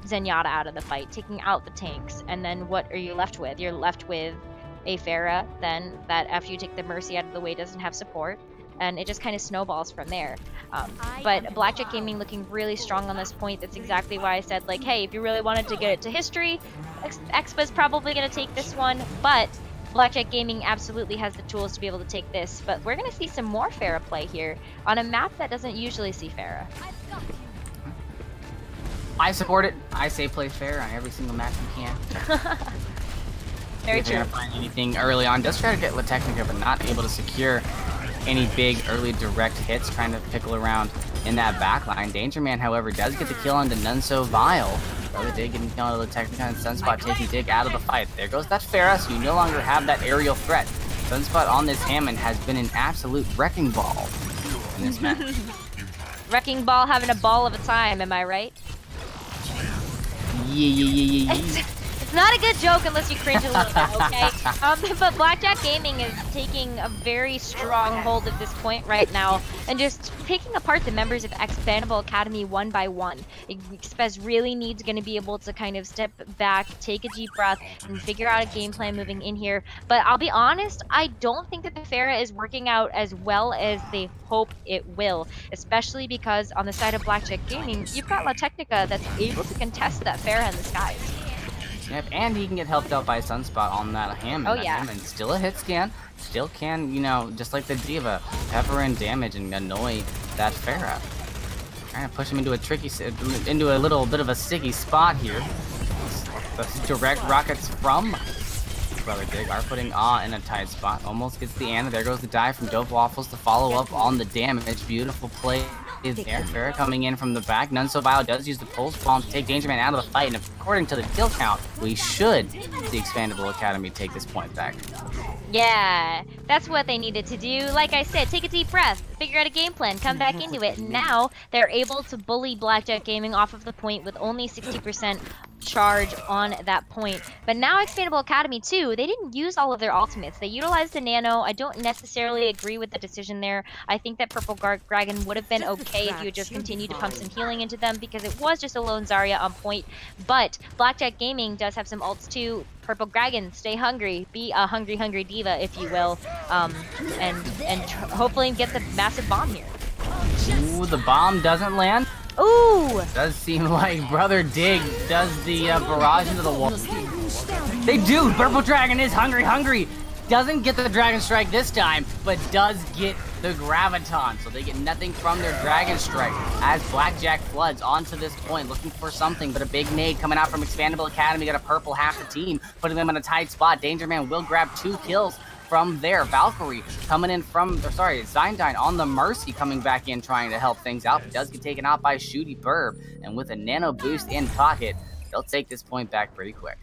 S2: Zenyatta out of the fight, taking out the tanks. And then what are you left with? You're left with a Farah then that after you take the Mercy out of the way doesn't have support. And it just kind of snowballs from there. But Blackjack Gaming looking really strong on this point. That's exactly why I said, like, hey, if you really wanted to get it to history, EXPA's probably going to take this one. But Blackjack Gaming absolutely has the tools to be able to take this. But we're going to see some more Farah play here on a map that doesn't usually see Farah.
S1: I support it. I say play Farah on every single map you can.
S2: Very true.
S1: If you're going to find anything early on, just try to get La Technica, but not able to secure any big early direct hits, trying to pickle around in that backline. Danger Man, however, does get the kill onto None So Vile. Brother Dig getting killed on the Technica and Sunspot taking Dig out of the fight. There goes that Farah, so you no longer have that aerial threat. Sunspot on this Hammond has been an absolute wrecking ball in this match.
S2: Wrecking ball having a ball of a time, am I right?
S1: Yeah.
S2: It's not a good joke unless you cringe a little bit, okay? But Blackjack Gaming is taking a very strong hold at this point right now and just picking apart the members of ExPandable Academy one by one. EXPA really needs going to be able to kind of step back, take a deep breath, and figure out a game plan moving in here. But I'll be honest, I don't think that the Farah is working out as well as they hope it will, especially because on the side of Blackjack Gaming, you've got La Technica that's able to contest that Farah in the skies.
S1: Yep, and he can get helped out by Sunspot on that Hammond.
S2: Oh, yeah.
S1: Hammond still a hit scan, still can, just like the Diva, pepper in damage and annoy that Farah. Trying to push him into a little bit of a sticky spot here. The direct rockets from Brother Dig are putting in a tight spot. Almost gets the Ana. There goes the dive from Dope Waffles to follow up on the damage. Beautiful play is there. Farah coming in from the back. None So Vile does use the pulse bomb to take Danger Man out of the fight, and according to the kill count, we should see ExPandable Academy take this point back.
S2: Yeah, that's what they needed to do. Like I said, take a deep breath, figure out a game plan, come back into it. Now they're able to bully Blackjack Gaming off of the point with only 60% charge on that point. But now ExPandable Academy too, they didn't use all of their ultimates. They utilized the Nano. I don't necessarily agree with the decision there. I think that Purple Dragon would have been okay if you had just continued to pump some healing into them because it was just a lone Zarya on point. But Blackjack Gaming does have some ults too. Purple Dragon, stay hungry, be a hungry diva, if you will, and hopefully get the massive bomb here.
S1: Ooh, the bomb doesn't land.
S2: Ooh!
S1: Does seem like Brother Dig does the barrage into the wall. They do! Purple Dragon is hungry! Doesn't get the Dragon Strike this time, but does get the Graviton. So they get nothing from their Dragon Strike as Blackjack floods onto this point, looking for something, but a big nade coming out from ExPandable Academy. Got a purple half the team, putting them in a tight spot. Danger Man will grab 2 kills from there. Valkyrie coming in Zyndine on the Mercy coming back in trying to help things out. But does get taken out by Shooty Burb, and with a nano boost in pocket, they'll take this point back pretty quick.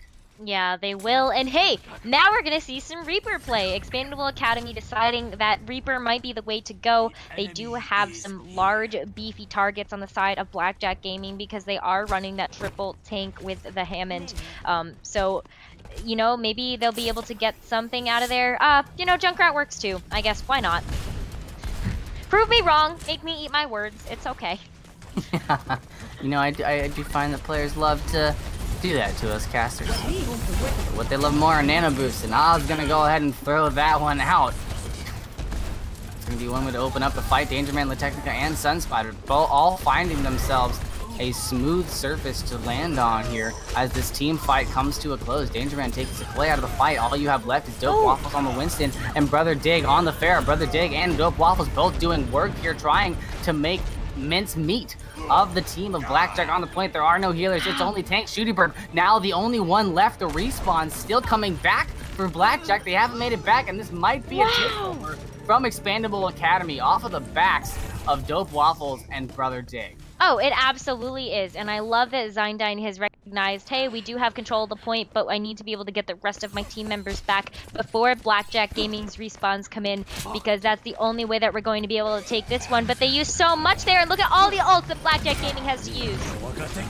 S2: Yeah, they will. And hey, now we're going to see some Reaper play. ExPandable Academy deciding that Reaper might be the way to go. They do have some large, beefy targets on the side of Blackjack Gaming because they are running that triple tank with the Hammond. So, maybe they'll be able to get something out of there. Junkrat works too. I guess, why not? Prove me wrong. Make me eat my words. It's okay.
S1: I do find that players love to do that to us casters. What they love more are nano boosts, and I was gonna go ahead and throw that one out. It's gonna be one way to open up the fight. Danger Man, La Technica, and Sunspot all finding themselves a smooth surface to land on here as this team fight comes to a close. Danger Man takes the play out of the fight. All you have left is Dope Waffles on the Winston and Brother Dig on the Farah. Brother Dig and Dope Waffles both doing work here, trying to make mince meat of the team of Blackjack on the point. There are no healers. It's only Tank Shooting Bird. Now the only one left, the respawn, still coming back for Blackjack. They haven't made it back, and this might be a takeover from ExPandable Academy off of the backs of Dope Waffles and Brother Dig.
S2: Oh, it absolutely is. And I love that Zyndine has recognized, hey, we do have control of the point, but I need to be able to get the rest of my team members back before Blackjack Gaming's respawns come in, because that's the only way that we're going to be able to take this one. But they use so much there, and look at all the ults that Blackjack Gaming has to use.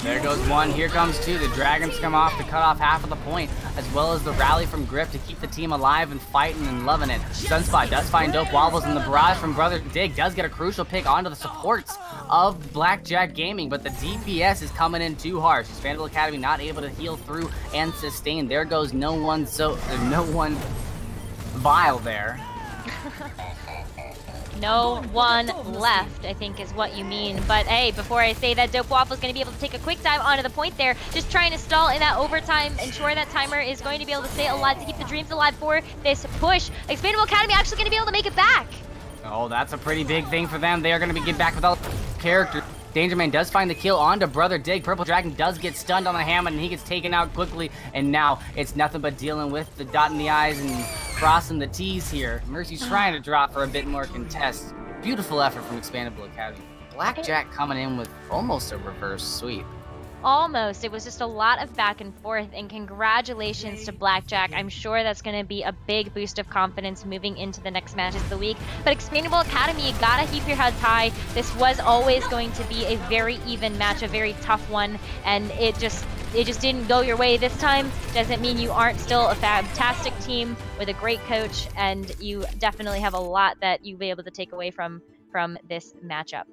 S1: There goes one. Here comes two. The Dragons come off to cut off half of the point, as well as the rally from Grip to keep the team alive and fighting and loving it. Sunspot does find Dope Waffles, and the barrage from Brother Dig does get a crucial pick onto the supports of Blackjack Gaming, but the DPS is coming in too harsh. ExPandable Academy not able to heal through and sustain. There goes no one Vile there.
S2: No one left, I think is what you mean. But hey, before I say that, Dope Waffle's going to be able to take a quick dive onto the point there, just trying to stall in that overtime, ensure that timer is going to be able to stay alive to keep the dreams alive for this push. ExPandable Academy actually going to be able to make it back.
S1: Oh, that's a pretty big thing for them. They are going to be getting back with all character. Dangerman does find the kill onto Brother Dig. Purple Dragon does get stunned on the Hammond, and he gets taken out quickly. And now it's nothing but dealing with the dot in the I's and crossing the T's here. Mercy's trying to drop for a bit more contest. Beautiful effort from ExPandable Academy. Blackjack coming in with almost a reverse sweep.
S2: Almost. It was just a lot of back and forth, and congratulations to Blackjack. I'm sure that's going to be a big boost of confidence moving into the next matches of the week. But ExPandable Academy, you gotta keep your heads high. This was always going to be a very even match, a very tough one, and it just didn't go your way this time. Doesn't mean you aren't still a fantastic team with a great coach, and you definitely have a lot that you'll be able to take away from this matchup.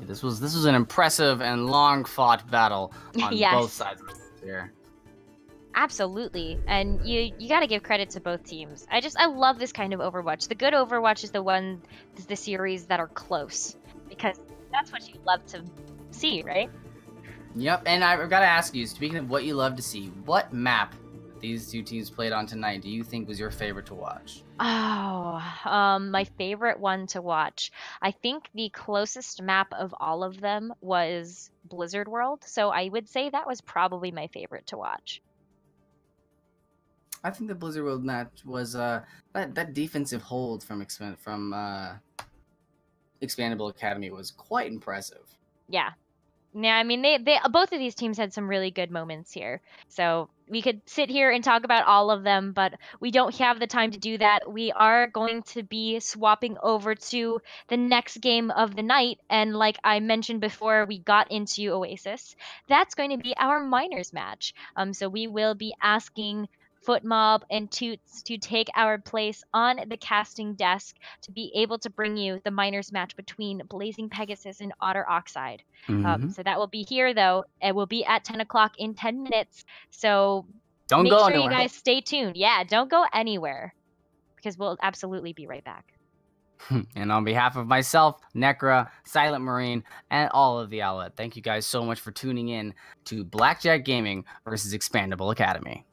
S1: This was an impressive and long-fought battle on
S2: Yes.
S1: both sides of here.
S2: Absolutely, and you got to give credit to both teams. I love this kind of Overwatch. The good Overwatch is the series that are close, because that's what you love to see, right?
S1: Yep, and I've got to ask you, speaking of what you love to see, what map these two teams played on tonight do you think was your favorite to watch?
S2: Oh, my favorite one to watch. I think the closest map of all of them was Blizzard World, so I would say that was probably my favorite to watch.
S1: I think the Blizzard World match was that defensive hold from ExPandable Academy was quite impressive.
S2: Yeah. Yeah, I mean, they both of these teams had some really good moments here. So we could sit here and talk about all of them, but we don't have the time to do that. We are going to be swapping over to the next game of the night. And like I mentioned before we got into Oasis, that's going to be our minors match. So we will be asking Footmob and Toots to take our place on the casting desk to be able to bring you the minors match between Blazing Pegasus and Otter Oxide. So that will be here, though. It will be at 10 o'clock in 10 minutes. So
S1: Make sure
S2: you guys stay tuned. Yeah, don't go anywhere, because we'll absolutely be right back.
S1: And on behalf of myself, Nekkra, SilentMarine, and all of the Owlet, thank you guys so much for tuning in to Blackjack Gaming versus ExPandable Academy.